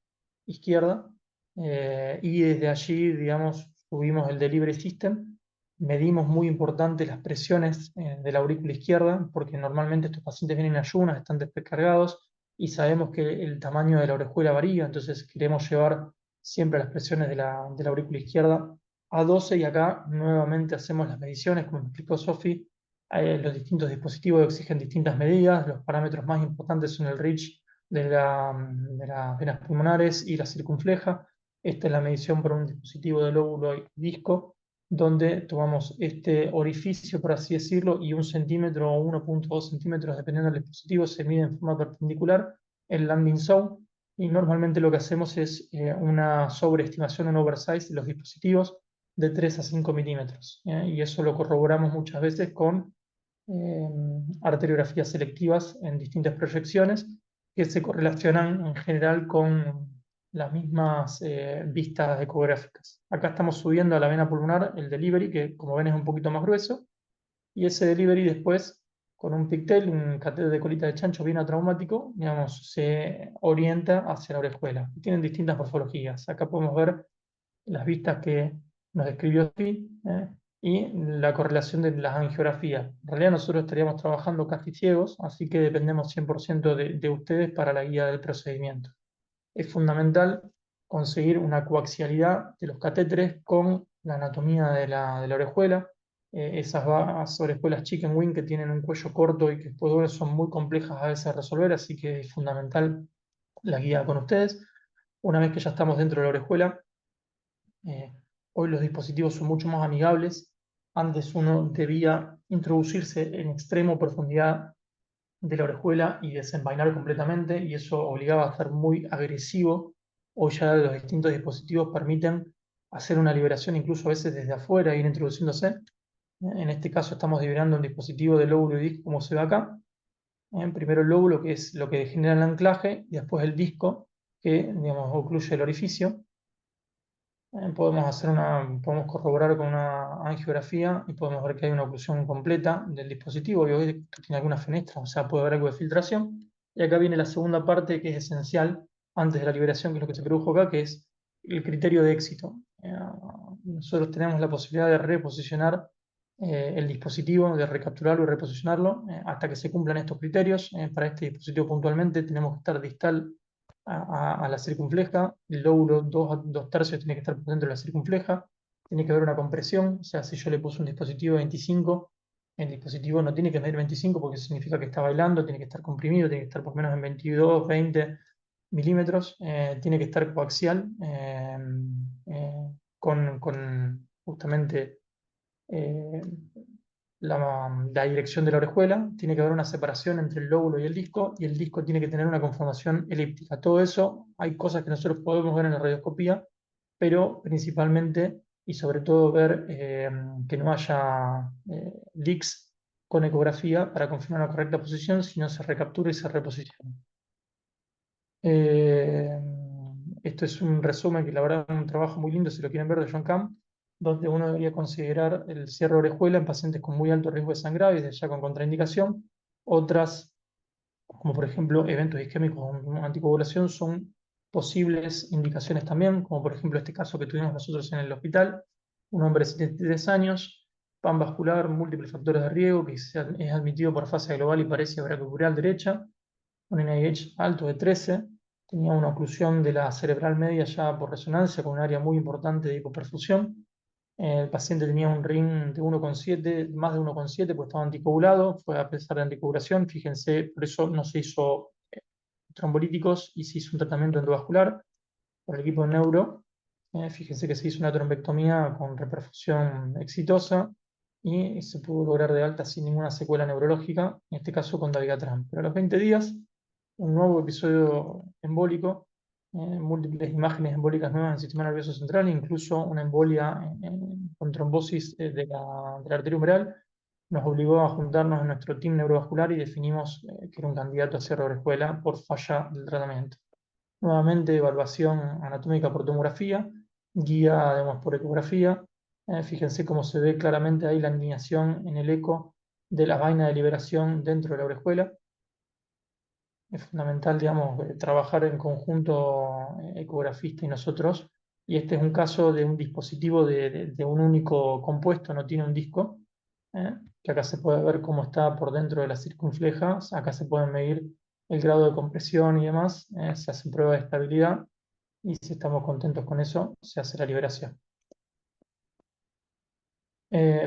izquierda, y desde allí, digamos, subimos el delivery system, medimos, muy importante, las presiones de la aurícula izquierda, porque normalmente estos pacientes vienen en ayunas, están descargados, y sabemos que el tamaño de la orejuela varía, entonces queremos llevar siempre las presiones de la aurícula izquierda a 12, y acá nuevamente hacemos las mediciones, como me explicó Sofi. Los distintos dispositivos exigen distintas medidas. Los parámetros más importantes son el reach de las venas pulmonares y la circunfleja. Esta es la medición por un dispositivo de lóbulo y disco, donde tomamos este orificio, por así decirlo, y 1 centímetro o 1,2 centímetros, dependiendo del dispositivo, se mide en forma perpendicular el landing zone. Y normalmente lo que hacemos es una sobreestimación, un oversize de los dispositivos de 3 a 5 milímetros. Y eso lo corroboramos muchas veces con arteriografías selectivas en distintas proyecciones que se correlacionan en general con las mismas vistas ecográficas. Acá estamos subiendo a la vena pulmonar el delivery, que como ven es un poquito más grueso, y ese delivery después, con un pigtail, un catéter de colita de chancho bien atraumático, digamos, se orienta hacia la orejuela. Tienen distintas morfologías. Acá podemos ver las vistas que nos describió Sophie, y la correlación de las angiografías. En realidad nosotros estaríamos trabajando casi ciegos, así que dependemos 100% de ustedes para la guía del procedimiento. Es fundamental conseguir una coaxialidad de los catéteres con la anatomía de la orejuela. Esas orejuelas chicken wing que tienen un cuello corto y que después son muy complejas a veces de resolver, así que es fundamental la guía con ustedes. Una vez que ya estamos dentro de la orejuela, hoy los dispositivos son mucho más amigables. Antes uno debía introducirse en extremo profundidad de la orejuela y desenvainar completamente, y eso obligaba a estar muy agresivo. Hoy ya los distintos dispositivos permiten hacer una liberación incluso a veces desde afuera, ir introduciéndose. En este caso estamos liberando un dispositivo de lóbulo y disco, como se ve acá. Primero el lóbulo, que es lo que genera el anclaje, y después el disco, que, digamos, ocluye el orificio. Podemos corroborar con una angiografía y podemos ver que hay una oclusión completa del dispositivo, y hoy tiene alguna fenestra, o sea, puede haber algo de filtración. Y acá viene la segunda parte, que es esencial antes de la liberación, que es lo que se produjo acá, que es el criterio de éxito. Nosotros tenemos la posibilidad de reposicionar el dispositivo, de recapturarlo y reposicionarlo hasta que se cumplan estos criterios. Para este dispositivo puntualmente tenemos que estar distal a la circunfleja, el lóbulo 2 tercios tiene que estar por dentro de la circunfleja, tiene que haber una compresión. O sea, si yo le puse un dispositivo de 25, el dispositivo no tiene que medir 25 porque significa que está bailando, tiene que estar comprimido, tiene que estar por menos en 22, 20, milímetros, tiene que estar coaxial con justamente eh, la dirección de la orejuela, tiene que haber una separación entre el lóbulo y el disco tiene que tener una conformación elíptica. Todo eso, hay cosas que nosotros podemos ver en la radioscopía, pero principalmente y sobre todo ver que no haya leaks con ecografía para confirmar la correcta posición, sino se recaptura y se reposiciona. Eh, Esto es un resumen que la verdad es un trabajo muy lindo, si lo quieren ver, de John Camp, donde uno debería considerar el cierre de orejuela en pacientes con muy alto riesgo de sangrado y desde ya con contraindicación. Otras, como por ejemplo eventos isquémicos con anticoagulación, son posibles indicaciones también, como por ejemplo este caso que tuvimos nosotros en el hospital, un hombre de 73 años, pan vascular, múltiples factores de riesgo, que es admitido por fase global y paresia brachiocularal derecha, un NIH alto de 13, tenía una oclusión de la cerebral media ya por resonancia con un área muy importante de hipoperfusión. El paciente tenía un ring de 1,7, más de 1,7, pues estaba anticoagulado, fue a pesar de anticoagulación, fíjense, por eso no se hizo trombolíticos y se hizo un tratamiento endovascular por el equipo de neuro. Fíjense que se hizo una trombectomía con reperfusión exitosa y se pudo lograr de alta sin ninguna secuela neurológica, en este caso con dabigatran. Pero a los 20 días un nuevo episodio embólico, múltiples imágenes embólicas nuevas en el sistema nervioso central, incluso una embolia con trombosis de la arteria umbral, nos obligó a juntarnos en nuestro team neurovascular y definimos que era un candidato a cierre de orejuela por falla del tratamiento. Nuevamente, evaluación anatómica por tomografía, guía digamos, por ecografía. Fíjense cómo se ve claramente ahí la alineación en el eco de la vaina de liberación dentro de la orejuela. Es fundamental, digamos, trabajar en conjunto ecografista y nosotros. Y este es un caso de un dispositivo de un único compuesto, no tiene un disco, que acá se puede ver cómo está por dentro de las circunflejas. Acá se puede medir el grado de compresión y demás. Se hace prueba de estabilidad y si estamos contentos con eso, se hace la liberación.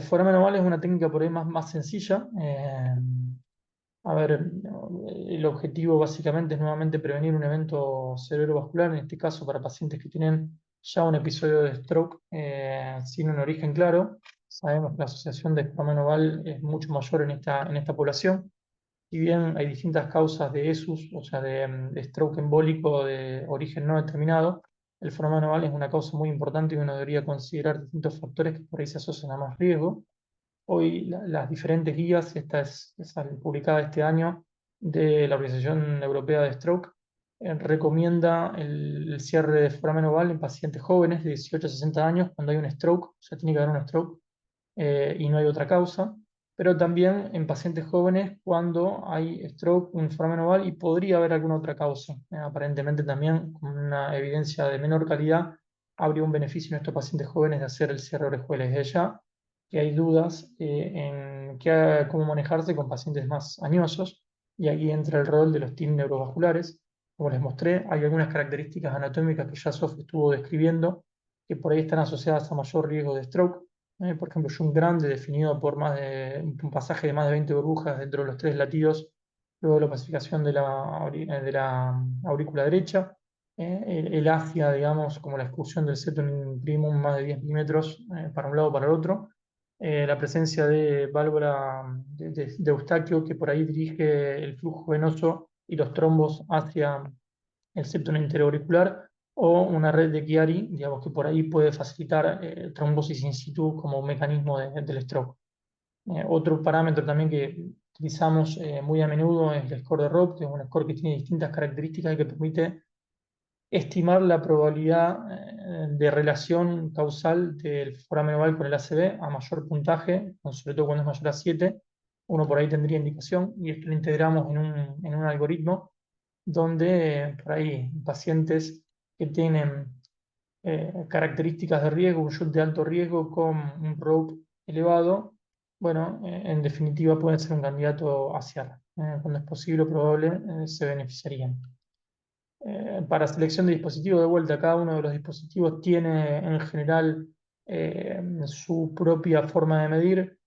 Foramen oval es una técnica por ahí más sencilla. A ver, el objetivo básicamente es nuevamente prevenir un evento cerebrovascular, en este caso para pacientes que tienen ya un episodio de stroke sin un origen claro. Sabemos que la asociación de foramen oval es mucho mayor en esta población. Si bien hay distintas causas de ESUS, o sea, de stroke embólico de origen no determinado, el foramen oval es una causa muy importante y uno debería considerar distintos factores que por ahí se asocian a más riesgo. Hoy las diferentes guías, esta es publicada este año de la Organización Europea de Stroke, recomienda el cierre de foramen oval en pacientes jóvenes de 18 a 60 años cuando hay un stroke, o sea, tiene que haber un stroke y no hay otra causa, pero también en pacientes jóvenes cuando hay stroke, un foramen oval y podría haber alguna otra causa. Aparentemente también con una evidencia de menor calidad habría un beneficio en estos pacientes jóvenes de hacer el cierre de orejuelas. Desde ya que hay dudas en cómo manejarse con pacientes más añosos, y aquí entra el rol de los teams neurovasculares. Como les mostré, hay algunas características anatómicas que ya Sof estuvo describiendo que por ahí están asociadas a mayor riesgo de stroke. Por ejemplo, Jung grande definido por un pasaje de más de 20 burbujas dentro de los 3 latidos, luego la pacificación de la aurícula derecha, el Asia, digamos, como la excursión del septum primum más de 10 milímetros para un lado o para el otro, la presencia de válvula de Eustaquio que por ahí dirige el flujo venoso y los trombos hacia el septum interauricular, o una red de Chiari, digamos, que por ahí puede facilitar trombosis in situ como un mecanismo del stroke. Otro parámetro también que utilizamos muy a menudo es el score de ROP, que es un score que tiene distintas características y que permite estimar la probabilidad de relación causal del foramen oval con el ACV a mayor puntaje, sobre todo cuando es mayor a 7, uno por ahí tendría indicación, y esto lo integramos en un algoritmo donde por ahí pacientes que tienen características de riesgo, un shoot de alto riesgo con un ROPE elevado, bueno, en definitiva pueden ser un candidato a cierre. Cuando es posible o probable, se beneficiarían. Para selección de dispositivos, de vuelta, cada uno de los dispositivos tiene en general su propia forma de medir.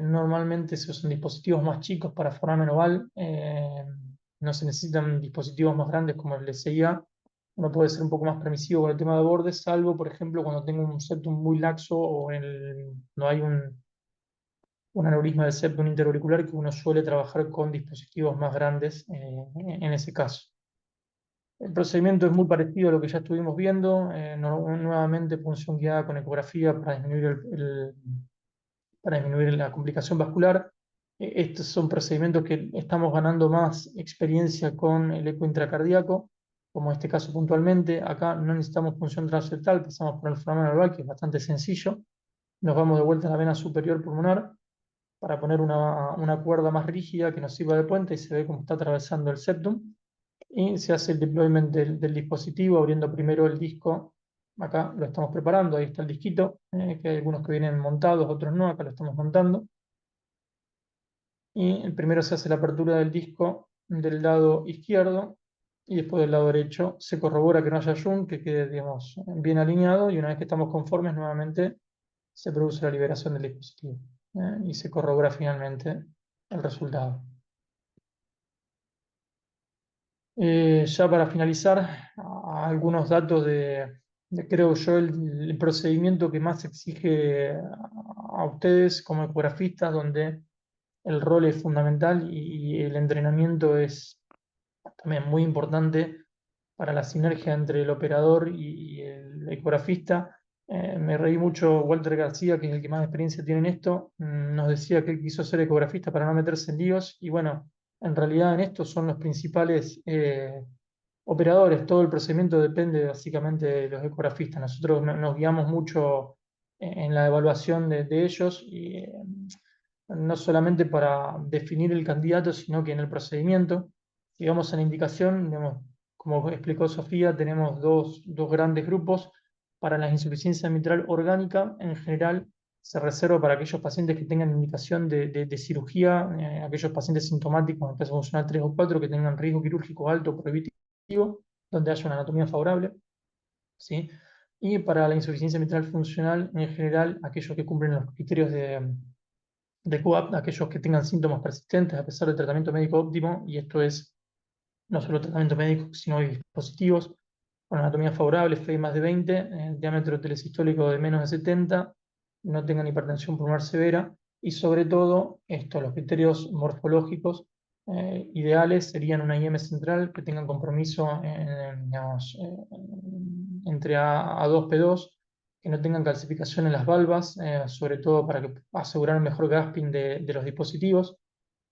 Normalmente se usan dispositivos más chicos para foramen oval, no se necesitan dispositivos más grandes como el SIA. Uno puede ser un poco más permisivo con el tema de bordes, salvo, por ejemplo, cuando tengo un septum muy laxo o no hay un aneurisma del septum interauricular, que uno suele trabajar con dispositivos más grandes en ese caso. El procedimiento es muy parecido a lo que ya estuvimos viendo, nuevamente punción guiada con ecografía para disminuir la complicación vascular. Estos son procedimientos que estamos ganando más experiencia con el eco intracardíaco, como en este caso puntualmente. Acá no necesitamos punción transeptal, pasamos por el foramen valvar, que es bastante sencillo. Nos vamos de vuelta a la vena superior pulmonar para poner una cuerda más rígida que nos sirva de puente y se ve cómo está atravesando el septum. Y se hace el deployment del dispositivo, abriendo primero el disco. Acá lo estamos preparando, ahí está el disquito, que hay algunos que vienen montados, otros no, acá lo estamos montando. Y primero se hace la apertura del disco del lado izquierdo y después del lado derecho se corrobora que no haya shunt, que quede, digamos, bien alineado, y una vez que estamos conformes, nuevamente se produce la liberación del dispositivo y se corrobora finalmente el resultado. Ya para finalizar, algunos datos creo yo, el procedimiento que más exige a ustedes como ecografistas, donde el rol es fundamental y el entrenamiento es también muy importante para la sinergia entre el operador y el ecografista. Me reí mucho, Walter García, que es el que más experiencia tiene en esto, nos decía que él quiso ser ecografista para no meterse en líos, y bueno, en realidad en esto son los principales operadores. Todo el procedimiento depende básicamente de los ecografistas. Nosotros nos guiamos mucho en la evaluación de ellos, y no solamente para definir el candidato, sino que en el procedimiento. Si vamos a la indicación, digamos, como explicó Sofía, tenemos dos grandes grupos. Para la insuficiencia mitral orgánica, en general, se reserva para aquellos pacientes que tengan indicación de cirugía, aquellos pacientes sintomáticos en peso funcional 3 o 4 que tengan riesgo quirúrgico alto o prohibitivo, donde haya una anatomía favorable, ¿sí? Y para la insuficiencia mitral funcional, en general, aquellos que cumplen los criterios de COAPT, aquellos que tengan síntomas persistentes a pesar del tratamiento médico óptimo, y esto es no solo tratamiento médico, sino dispositivos, con anatomía favorable, FEI más de 20, diámetro telesistólico de menos de 70, no tengan hipertensión pulmonar severa, y sobre todo, los criterios morfológicos ideales serían una IM central que tengan compromiso digamos, entre A2P2, que no tengan calcificación en las valvas, sobre todo para asegurar un mejor gasping de los dispositivos.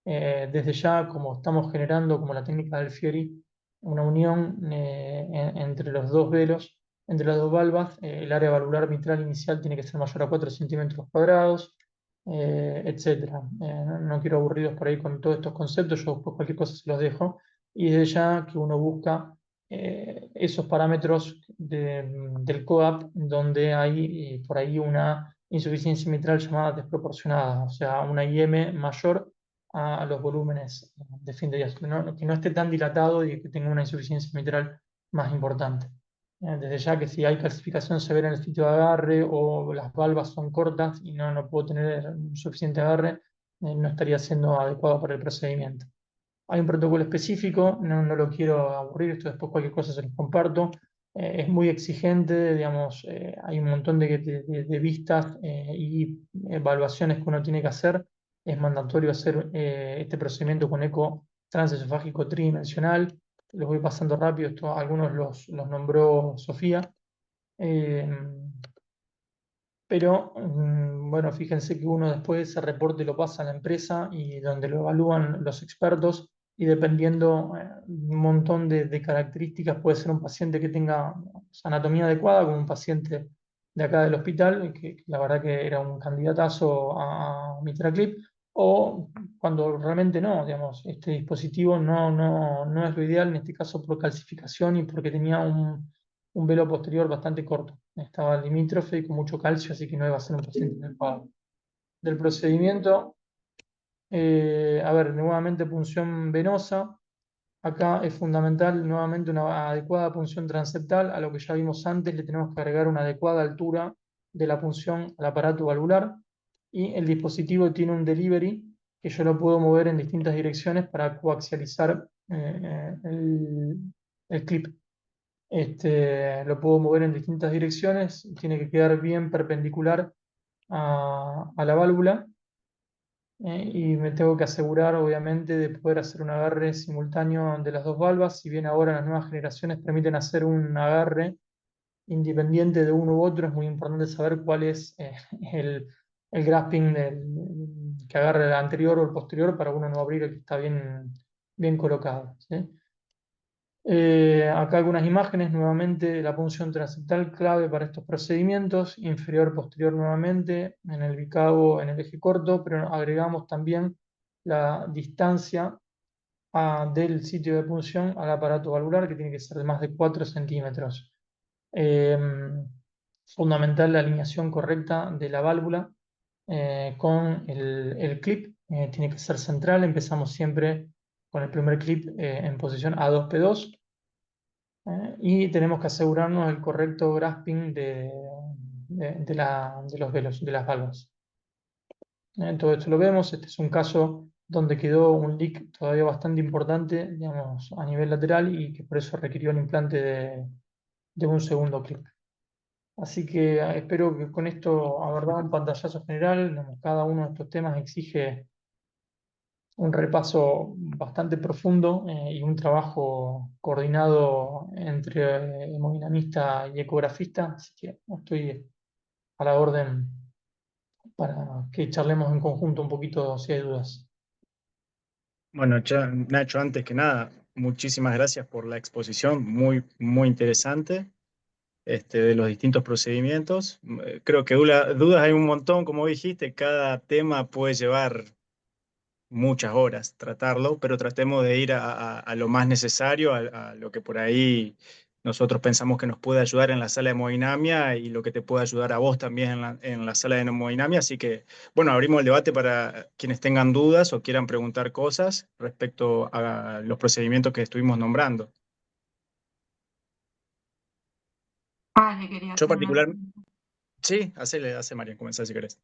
Desde ya, como estamos generando, como la técnica del Fiori, una unión entre los dos velos, entre las dos valvas, el área valvular mitral inicial tiene que ser mayor a 4 centímetros cuadrados, etc. No quiero aburridos por ahí con todos estos conceptos, yo después cualquier cosa se los dejo, y desde ya que uno busca esos parámetros del COAPT, donde hay por ahí una insuficiencia mitral llamada desproporcionada, o sea, una IM mayor a los volúmenes de fin de día, que no esté tan dilatado y que tenga una insuficiencia mitral más importante. Desde ya que si hay calcificación severa en el sitio de agarre o las valvas son cortas y no puedo tener suficiente agarre, no estaría siendo adecuado para el procedimiento. Hay un protocolo específico, no lo quiero aburrir, esto después cualquier cosa se los comparto. Es muy exigente, digamos, hay un montón de vistas y evaluaciones que uno tiene que hacer. Es mandatorio hacer este procedimiento con eco transesofágico tridimensional. Los voy pasando rápido, esto algunos los nombró Sofía. Eh, pero bueno, fíjense que uno después ese reporte lo pasa a la empresa y donde lo evalúan los expertos, y dependiendo un montón de características, puede ser un paciente que tenga anatomía adecuada, como un paciente de acá del hospital, que la verdad que era un candidatazo a MitraClip, o cuando realmente no, digamos, este dispositivo no es lo ideal, en este caso por calcificación y porque tenía un velo posterior bastante corto. Estaba limítrofe y con mucho calcio, así que no iba a ser un paciente adecuado. Del procedimiento, a ver, nuevamente punción venosa. Acá es fundamental nuevamente una adecuada punción transeptal. A lo que ya vimos antes, le tenemos que agregar una adecuada altura de la punción al aparato valvular. Y el dispositivo tiene un delivery que yo lo puedo mover en distintas direcciones para coaxializar el clip. Lo puedo mover en distintas direcciones, tiene que quedar bien perpendicular a la válvula, y me tengo que asegurar, obviamente, de poder hacer un agarre simultáneo de las dos valvas. Si bien ahora las nuevas generaciones permiten hacer un agarre independiente de uno u otro, es muy importante saber cuál es el grasping que agarre el anterior o el posterior para uno no abrir el que está bien colocado, ¿sí? Acá algunas imágenes nuevamente de la punción transeptal clave para estos procedimientos, inferior, posterior nuevamente, en el bicabo, en el eje corto, pero agregamos también la distancia del sitio de punción al aparato valvular, que tiene que ser de más de 4 centímetros. Eh, Fundamental la alineación correcta de la válvula con el clip, tiene que ser central. Empezamos siempre con el primer clip en posición A2P2, y tenemos que asegurarnos del correcto grasping de los velos, de las valvas. Todo esto lo vemos. Este es un caso donde quedó un leak todavía bastante importante, digamos, a nivel lateral, y que por eso requirió el implante de un segundo clip. Así que espero que con esto haber dado un pantallazo general. Digamos, cada uno de estos temas exige un repaso bastante profundo, y un trabajo coordinado entre hemodinamista y ecografista, así que estoy a la orden para que charlemos en conjunto un poquito si hay dudas. Bueno, Nacho, antes que nada, muchísimas gracias por la exposición, muy interesante, de los distintos procedimientos. Creo que dudas hay un montón, como dijiste, cada tema puede llevar muchas horas tratarlo, pero tratemos de ir a lo más necesario, a lo que por ahí nosotros pensamos que nos puede ayudar en la sala de hemodinamia y lo que te puede ayudar a vos también en la sala de hemodinamia. Así que, bueno, abrimos el debate para quienes tengan dudas o quieran preguntar cosas respecto a los procedimientos que estuvimos nombrando. Le quería Yo hacer una particular, pregunta. sí, hace María, comenzá si querés.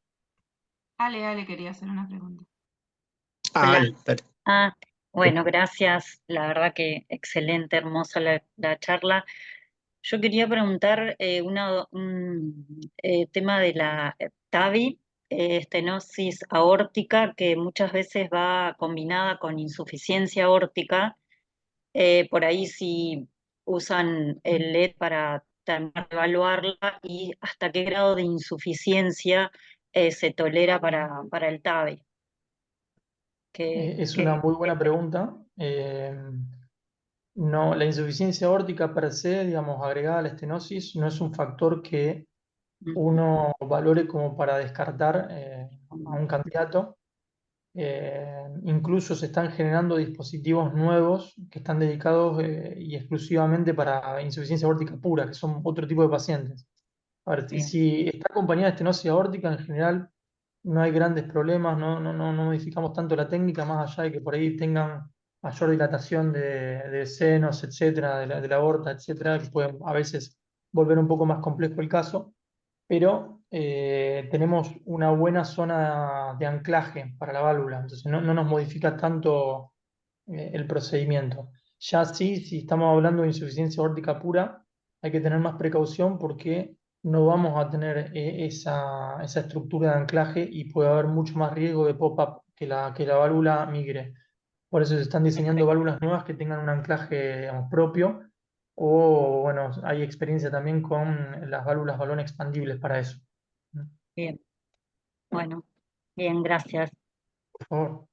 Ale quería hacer una pregunta. Ah, Hola. dale, dale. Bueno, gracias. La verdad que excelente, hermosa la charla. Yo quería preguntar un tema de la TAVI, estenosis aórtica, que muchas veces va combinada con insuficiencia aórtica. Por ahí si usan el LED para también evaluarla, y hasta qué grado de insuficiencia se tolera para el TAVI. Es una muy buena pregunta. No, la insuficiencia aórtica per se, digamos, agregada a la estenosis, no es un factor que uno valore como para descartar a un candidato. Incluso se están generando dispositivos nuevos que están dedicados y exclusivamente para insuficiencia aórtica pura, que son otro tipo de pacientes. A ver, Bien. si está acompañada de estenosis aórtica, en general no hay grandes problemas, no modificamos tanto la técnica, más allá de que por ahí tengan mayor dilatación de senos, etcétera, de la aorta, etcétera, que pueden a veces volver un poco más complejo el caso, pero tenemos una buena zona de anclaje para la válvula, entonces no nos modifica tanto el procedimiento. Ya sí, si estamos hablando de insuficiencia aórtica pura, hay que tener más precaución porque no vamos a tener esa estructura de anclaje, y puede haber mucho más riesgo de pop-up que la válvula migre. Por eso se están diseñando válvulas nuevas que tengan un anclaje, digamos, propio, o bueno, hay experiencia también con las válvulas balón expandibles para eso. Bien, bueno, bien, gracias. Por favor.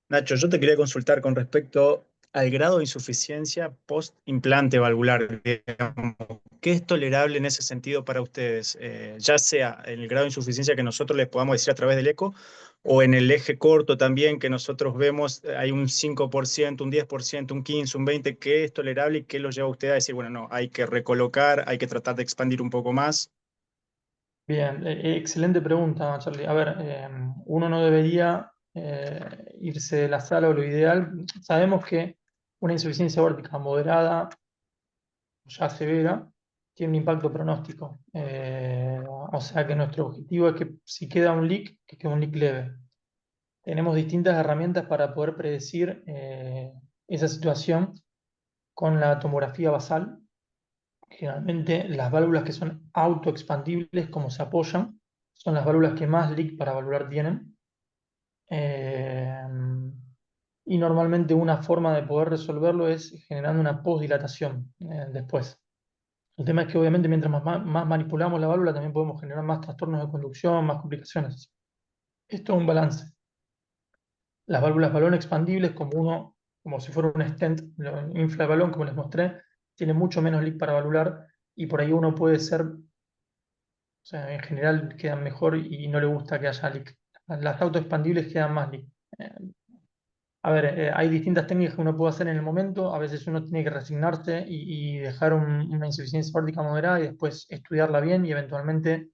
Nacho, yo te quería consultar con respecto al grado de insuficiencia post-implante valvular. Digamos, ¿qué es tolerable en ese sentido para ustedes? Ya sea en el grado de insuficiencia que nosotros les podamos decir a través del eco, o en el eje corto también, que nosotros vemos, hay un 5%, un 10%, un 15%, un 20%. ¿Qué es tolerable y qué los lleva a usted a decir, bueno, no, hay que recolocar, hay que tratar de expandir un poco más? Bien, excelente pregunta, Charlie. A ver, uno no debería irse de la sala, o lo ideal. Sabemos que una insuficiencia aórtica moderada, ya severa, tiene un impacto pronóstico. O sea que nuestro objetivo es que si queda un leak, que quede un leak leve. Tenemos distintas herramientas para poder predecir esa situación con la tomografía basal. Generalmente las válvulas que son autoexpandibles, como se apoyan, son las válvulas que más leak paravalvular tienen. Eh, y normalmente una forma de poder resolverlo es generando una postdilatación después. El tema es que obviamente mientras más manipulamos la válvula también podemos generar más trastornos de conducción, más complicaciones. Esto es un balance. Las válvulas balón expandibles, como si fuera un stent, lo infla el balón, como les mostré, tiene mucho menos leak paravalvular y por ahí uno puede ser, o sea, en general quedan mejor y no le gusta que haya leak. Las autoexpandibles quedan más leak. Eh, A ver, hay distintas técnicas que uno puede hacer en el momento. A veces uno tiene que resignarse y dejar una insuficiencia aórtica moderada y después estudiarla bien y eventualmente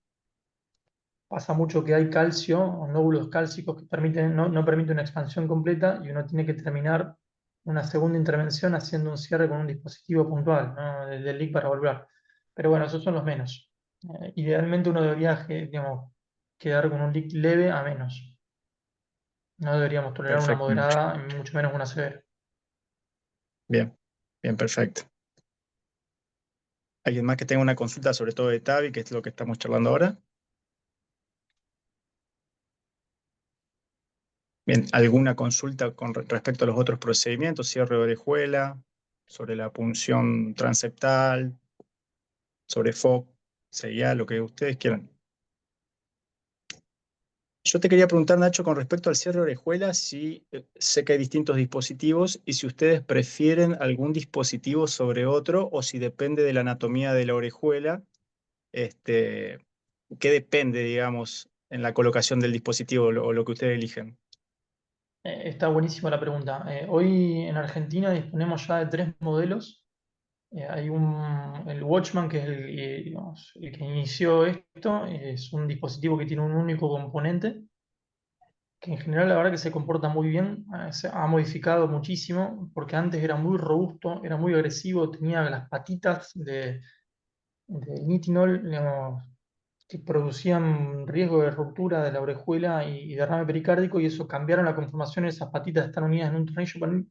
pasa mucho que hay calcio o nódulos cálcicos que no permiten una expansión completa y uno tiene que terminar una segunda intervención haciendo un cierre con un dispositivo puntual, ¿no? Del leak paravalvular. Pero bueno, esos son los menos. Idealmente uno debería, digamos, quedar con un leak leve a menos. No deberíamos tolerar una Perfecto, Nacho. moderada, y mucho menos una severa. Bien, bien, perfecto. ¿Alguien más que tenga una consulta sobre todo de TAVI, que es lo que estamos charlando ahora? Bien, ¿alguna consulta con respecto a los otros procedimientos, cierre de orejuela, sobre la punción transeptal, sobre FOC, CIA, lo que ustedes quieran? Yo te quería preguntar, Nacho, con respecto al cierre de orejuela, si sé que hay distintos dispositivos y si ustedes prefieren algún dispositivo sobre otro o si depende de la anatomía de la orejuela, ¿qué depende, digamos, en la colocación del dispositivo o lo que ustedes eligen? Está buenísima la pregunta. Hoy en Argentina disponemos ya de 3 modelos. El Watchman, que es digamos, el que inició esto, es un dispositivo que tiene un único componente, que en general la verdad que se comporta muy bien. Se ha modificado muchísimo, porque antes era muy robusto, era muy agresivo, tenía las patitas de nitinol, digamos, que producían riesgo de ruptura de la orejuela y derrame pericárdico, y eso cambiaron la conformación, esas patitas están unidas en un tornillo.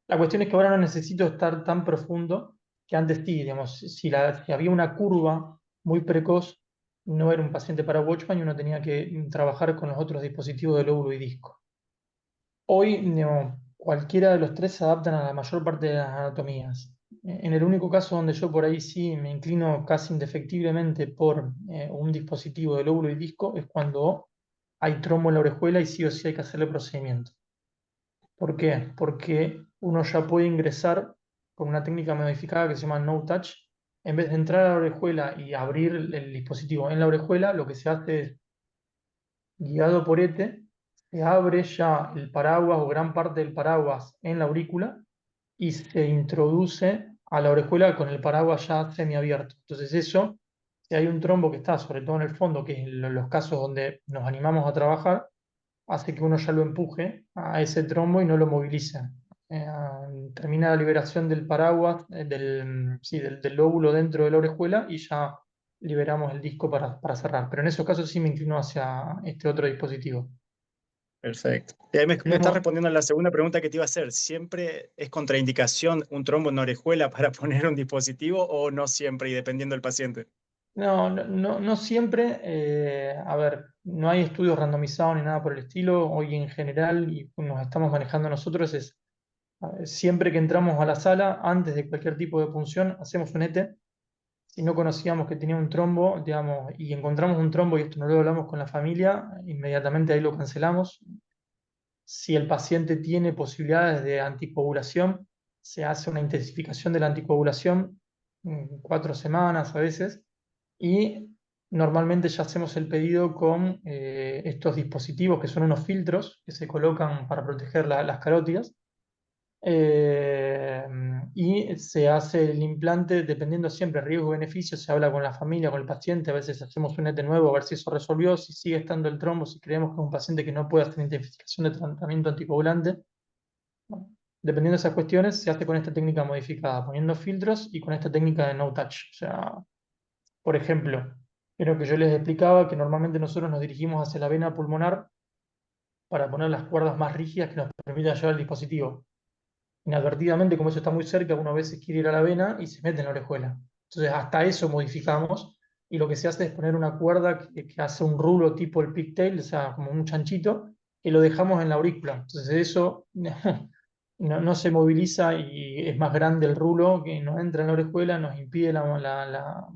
La cuestión es que ahora no necesito estar tan profundo que antes sí, digamos, si había una curva muy precoz, no era un paciente para Watchman y uno tenía que trabajar con los otros dispositivos de lóbulo y disco. Hoy, digamos, cualquiera de los tres se adaptan a la mayor parte de las anatomías. En el único caso donde yo por ahí sí me inclino casi indefectiblemente por un dispositivo de lóbulo y disco es cuando hay trombo en la orejuela y sí o sí hay que hacerle procedimiento. ¿Por qué? Porque uno ya puede ingresar con una técnica modificada que se llama no touch. En vez de entrar a la orejuela y abrir el dispositivo en la orejuela, lo que se hace es, guiado por ETE, se abre ya el paraguas o gran parte del paraguas en la aurícula y se introduce a la orejuela con el paraguas ya semiabierto. Entonces eso, si hay un trombo que está sobre todo en el fondo, que es los casos donde nos animamos a trabajar, hace que uno ya lo empuje a ese trombo y no lo movilice. Eh, Termina la liberación del paraguas, del lóbulo dentro de la orejuela y ya liberamos el disco para cerrar. Pero en esos casos sí me inclino hacia este otro dispositivo. Perfecto. Y ahí me estás Tenemos, respondiendo a la segunda pregunta que te iba a hacer. ¿Siempre es contraindicación un trombo en orejuela para poner un dispositivo o no siempre y dependiendo del paciente? no siempre, a ver, no hay estudios randomizados ni nada por el estilo. Hoy en general, y nos estamos manejando nosotros, es siempre que entramos a la sala, antes de cualquier tipo de punción, hacemos un ETE. Si no conocíamos que tenía un trombo, digamos, y encontramos un trombo y esto no lo hablamos con la familia, inmediatamente ahí lo cancelamos. Si el paciente tiene posibilidades de anticoagulación, se hace una intensificación de la anticoagulación, 4 semanas a veces, y normalmente ya hacemos el pedido con estos dispositivos que son unos filtros que se colocan para proteger las carótidas, eh, y se hace el implante dependiendo siempre riesgo-beneficio, se habla con la familia, con el paciente, a veces hacemos un ET nuevo a ver si eso resolvió, si sigue estando el trombo, si creemos que es un paciente que no puede hacer intensificación de tratamiento anticoagulante. Bueno, dependiendo de esas cuestiones, se hace con esta técnica modificada, poniendo filtros y con esta técnica de no touch. O sea, por ejemplo, creo que yo les explicaba que normalmente nosotros nos dirigimos hacia la vena pulmonar para poner las cuerdas más rígidas que nos permitan llevar el dispositivo. inadvertidamente, como eso está muy cerca, uno a veces quiere ir a la vena y se mete en la orejuela. Entonces, hasta eso modificamos, y lo que se hace es poner una cuerda que hace un rulo tipo el pigtail, o sea, como un chanchito, que lo dejamos en la aurícula. Entonces, eso no se moviliza y es más grande el rulo que nos entra en la orejuela, nos impide la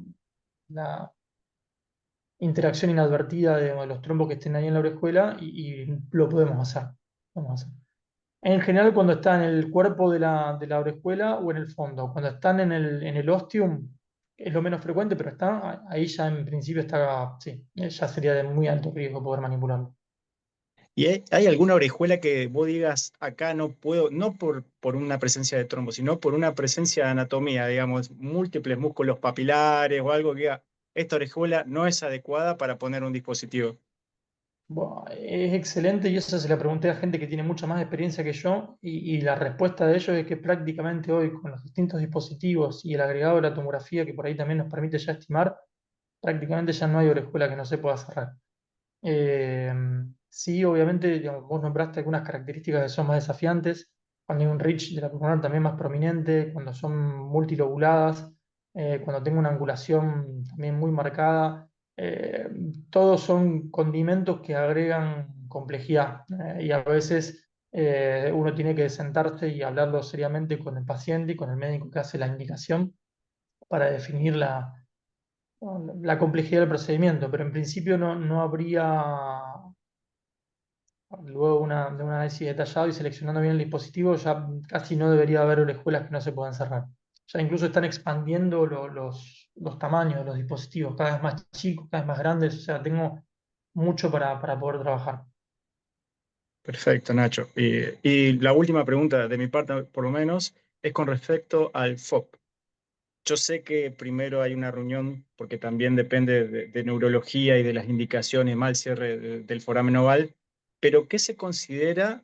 interacción inadvertida de los trombos que estén ahí en la orejuela, y lo podemos hacer. Podemos hacer. En general, cuando está en el cuerpo de la orejuela o en el fondo. Cuando están en el ostium, es lo menos frecuente, pero está, ahí ya en principio está, sí, ya sería de muy alto riesgo poder manipularlo. ¿Y hay alguna orejuela que vos digas, acá no puedo, no por una presencia de trombo, sino por una presencia de anatomía, digamos, múltiples músculos papilares o algo que diga, esta orejuela no es adecuada para poner un dispositivo? Bueno, es excelente, y eso se la pregunté a gente que tiene mucha más experiencia que yo, y la respuesta de ellos es que prácticamente hoy, con los distintos dispositivos y el agregado de la tomografía, que por ahí también nos permite ya estimar, prácticamente ya no hay orejuela que no se pueda cerrar. Eh, sí, obviamente, digamos, vos nombraste algunas características que son más desafiantes, cuando hay un reach de la pulmonar también más prominente, cuando son multilobuladas, cuando tengo una angulación también muy marcada. eh, Todos son condimentos que agregan complejidad, y a veces uno tiene que sentarse y hablarlo seriamente con el paciente y con el médico que hace la indicación para definir la complejidad del procedimiento, pero en principio no habría, luego de un análisis detallado y seleccionando bien el dispositivo, ya casi no debería haber orejuelas que no se puedan cerrar. Ya incluso están expandiendo los tamaños de los dispositivos, cada vez más chicos, cada vez más grandes, o sea, tengo mucho para poder trabajar. Perfecto, Nacho. Y la última pregunta de mi parte, por lo menos, es con respecto al FOP. Yo sé que primero hay una reunión, porque también depende de neurología y de las indicaciones, mal cierre del foramen oval, pero ¿qué se considera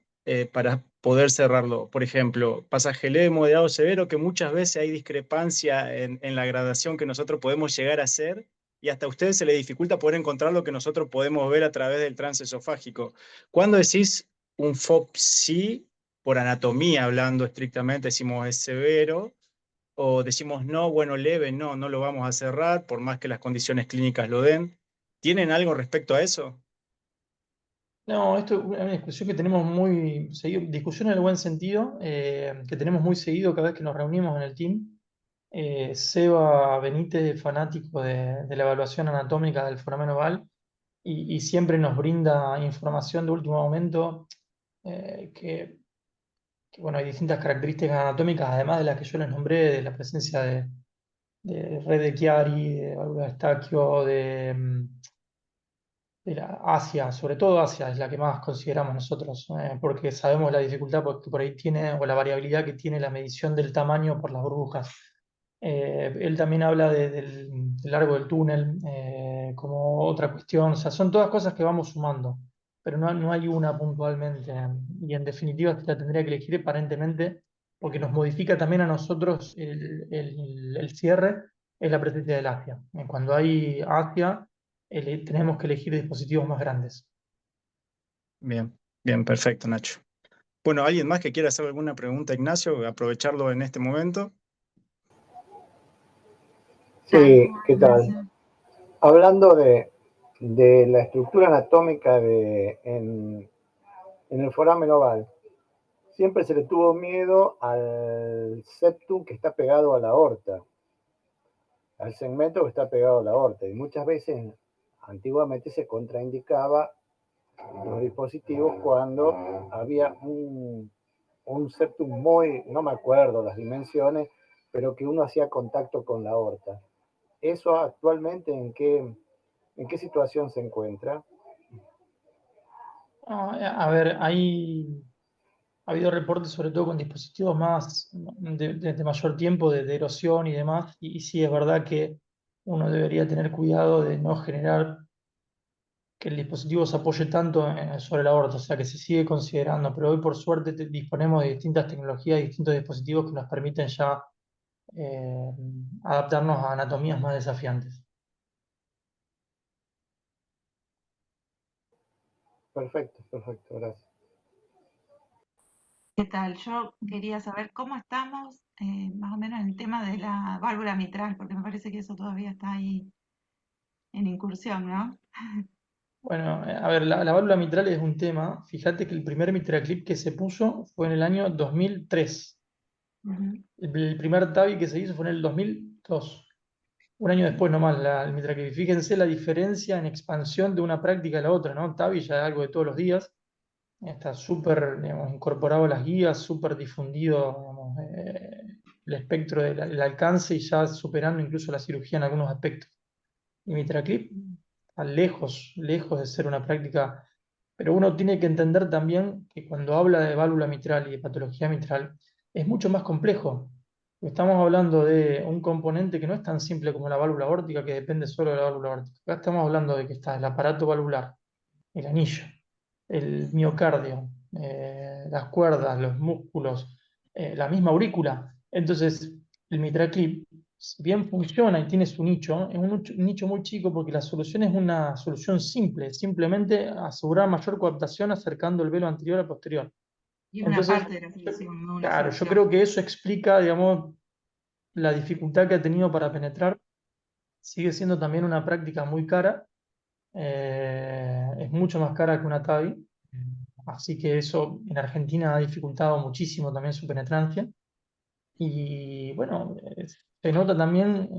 para poder cerrarlo? Por ejemplo, pasaje leve, moderado, severo, que muchas veces hay discrepancia en la gradación que nosotros podemos llegar a hacer, y hasta a ustedes se les dificulta poder encontrar lo que nosotros podemos ver a través del transesofágico. ¿Cuándo decís un FOP sí, por anatomía hablando estrictamente, decimos es severo? ¿O decimos no, bueno, leve, no lo vamos a cerrar, por más que las condiciones clínicas lo den? ¿Tienen algo respecto a eso? No, esto es una discusión que tenemos muy seguido, discusión en el buen sentido, que tenemos muy seguido cada vez que nos reunimos en el team. Seba Benítez es fanático de la evaluación anatómica del foramen oval, y siempre nos brinda información de último momento, bueno, hay distintas características anatómicas, además de las que yo les nombré, de la presencia de red de Chiari, de válvula de Eustaquio, de la Asia, sobre todo Asia es la que más consideramos nosotros, porque sabemos la dificultad que por ahí tiene, o la variabilidad que tiene la medición del tamaño por las burbujas. Él también habla del largo del túnel, como otra cuestión. O sea, son todas cosas que vamos sumando, pero no hay una puntualmente. Y en definitiva, la tendría que elegir aparentemente, porque nos modifica también a nosotros el cierre, es la presencia del Asia. Cuando hay Asia, tenemos que elegir dispositivos más grandes. Bien, bien, perfecto, Nacho. Bueno, ¿alguien más que quiera hacer alguna pregunta, Ignacio? Aprovecharlo en este momento. Sí, ¿qué tal? Ignacio. Hablando de la estructura anatómica en el foramen oval, siempre se le tuvo miedo al septum que está pegado a la aorta, al segmento que está pegado a la aorta, y muchas veces antiguamente se contraindicaba los dispositivos cuando había un septum muy, no me acuerdo las dimensiones, pero que uno hacía contacto con la aorta. ¿Eso actualmente en qué situación se encuentra? A ver, ha habido reportes sobre todo con dispositivos más de mayor tiempo, de erosión y demás, y sí es verdad que uno debería tener cuidado de no generar que el dispositivo se apoye tanto sobre la aorta, o sea que se sigue considerando, pero hoy por suerte disponemos de distintas tecnologías y distintos dispositivos que nos permiten ya eh, adaptarnos a anatomías más desafiantes. Perfecto, perfecto, gracias. ¿Qué tal? Yo quería saber cómo estamos más o menos en el tema de la válvula mitral, porque me parece que eso todavía está ahí en incursión, ¿no? Bueno, a ver, la válvula mitral es un tema. Fíjate que el primer MitraClip que se puso fue en el año 2003. Ujú. El primer TAVI que se hizo fue en el 2002. Un año después nomás, el MitraClip. Fíjense la diferencia en expansión de una práctica a la otra, ¿no? TAVI ya es algo de todos los días. Está súper, digamos, incorporado a las guías, súper difundido, digamos, el espectro del alcance y ya superando incluso la cirugía en algunos aspectos. Y MitraClip está lejos, lejos de ser una práctica, pero uno tiene que entender también que cuando habla de válvula mitral y de patología mitral, es mucho más complejo. Estamos hablando de un componente que no es tan simple como la válvula aórtica, que depende solo de la válvula aórtica. Acá estamos hablando de que está el aparato valvular, el anillo, el miocardio, las cuerdas, los músculos, la misma aurícula. Entonces, el MitraClip, si bien funciona y tiene su nicho, es un nicho muy chico porque la solución es una solución simple, simplemente asegurar mayor coaptación acercando el velo anterior a posterior. Y una Entonces, parte de la solución, no una claro, yo solución. creo que eso explica, digamos, la dificultad que ha tenido para penetrar. Sigue siendo también una práctica muy cara, es mucho más cara que una TAVI, así que eso en Argentina ha dificultado muchísimo también su penetrancia. Y bueno, se nota también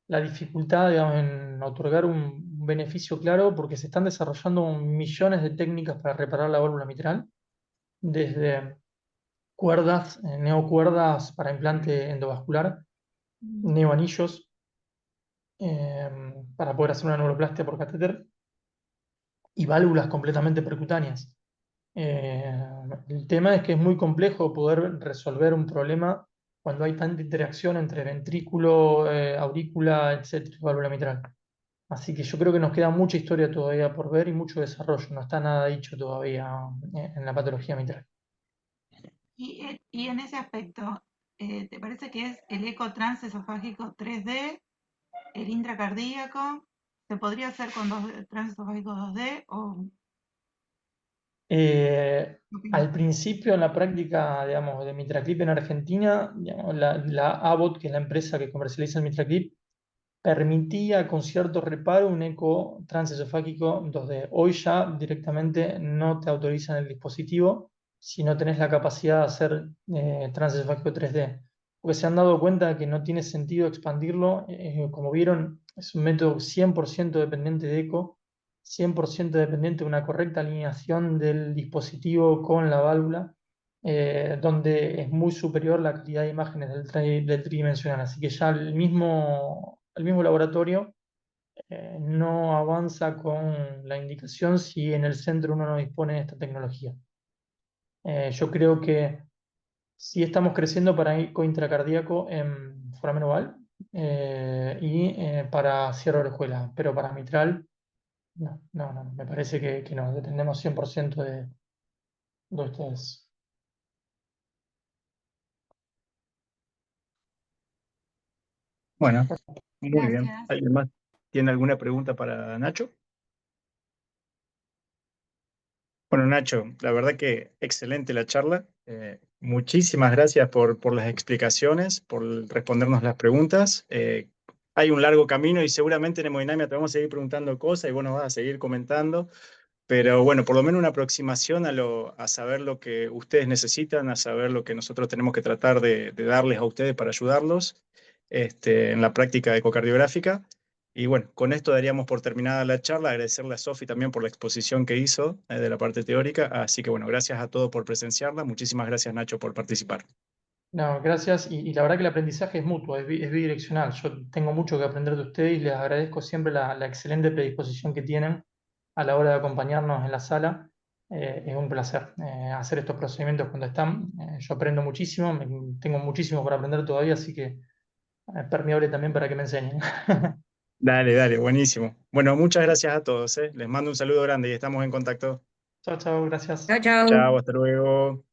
la dificultad, digamos, en otorgar un beneficio claro porque se están desarrollando millones de técnicas para reparar la válvula mitral, desde cuerdas, neocuerdas para implante endovascular, Mm. neoanillos eh, para poder hacer una neuroplastia por catéter y válvulas completamente percutáneas. Eh, el tema es que es muy complejo poder resolver un problema cuando hay tanta interacción entre ventrículo, aurícula, etcétera, válvula mitral. Así que yo creo que nos queda mucha historia todavía por ver y mucho desarrollo. No está nada dicho todavía en la patología mitral. Y en ese aspecto, ¿te parece que es el eco transesofágico 3D, el intracardíaco? ¿Se podría hacer con transesofágico 2D o qué opinas? Al principio, en la práctica, digamos, de MitraClip en Argentina, digamos, la Abbott, que es la empresa que comercializa el MitraClip, permitía con cierto reparo un eco transesofágico 2D. Hoy ya directamente no te autorizan el dispositivo si no tenés la capacidad de hacer transesofágico 3D, porque se han dado cuenta que no tiene sentido expandirlo. Como vieron, es un método 100% dependiente de eco, 100% dependiente de una correcta alineación del dispositivo con la válvula, donde es muy superior la calidad de imágenes del tridimensional. Así que ya el mismo laboratorio no avanza con la indicación si en el centro uno no dispone de esta tecnología. Yo creo que sí estamos creciendo para eco intracardíaco en foramen oval y para cierre de orejuela, pero para mitral, no, no, no, me parece que no, dependemos 100% de ustedes. Bueno, muy bien. Gracias. ¿Alguien más tiene alguna pregunta para Nacho? Bueno, Nacho, la verdad que excelente la charla. Muchísimas gracias por las explicaciones, por respondernos las preguntas. Hay un largo camino y seguramente en Hemodinamia te vamos a seguir preguntando cosas y vos nos vas a seguir comentando. Pero bueno, por lo menos una aproximación a saber lo que ustedes necesitan, a saber lo que nosotros tenemos que tratar de darles a ustedes para ayudarlos en la práctica ecocardiográfica. Y bueno, con esto daríamos por terminada la charla. Agradecerle a Sofi también por la exposición que hizo de la parte teórica. Así que bueno, gracias a todos por presenciarla. Muchísimas gracias, Nacho, por participar. No, gracias. Y la verdad que el aprendizaje es mutuo, es bidireccional. Yo tengo mucho que aprender de ustedes y les agradezco siempre la excelente predisposición que tienen a la hora de acompañarnos en la sala. Es un placer hacer estos procedimientos cuando están. Yo aprendo muchísimo, tengo muchísimo por aprender todavía, así que es permeable también para que me enseñen. Dale, dale, buenísimo. Bueno, muchas gracias a todos. Les mando un saludo grande y estamos en contacto. Chao, chao, gracias. Chau, chau. Chao, hasta luego.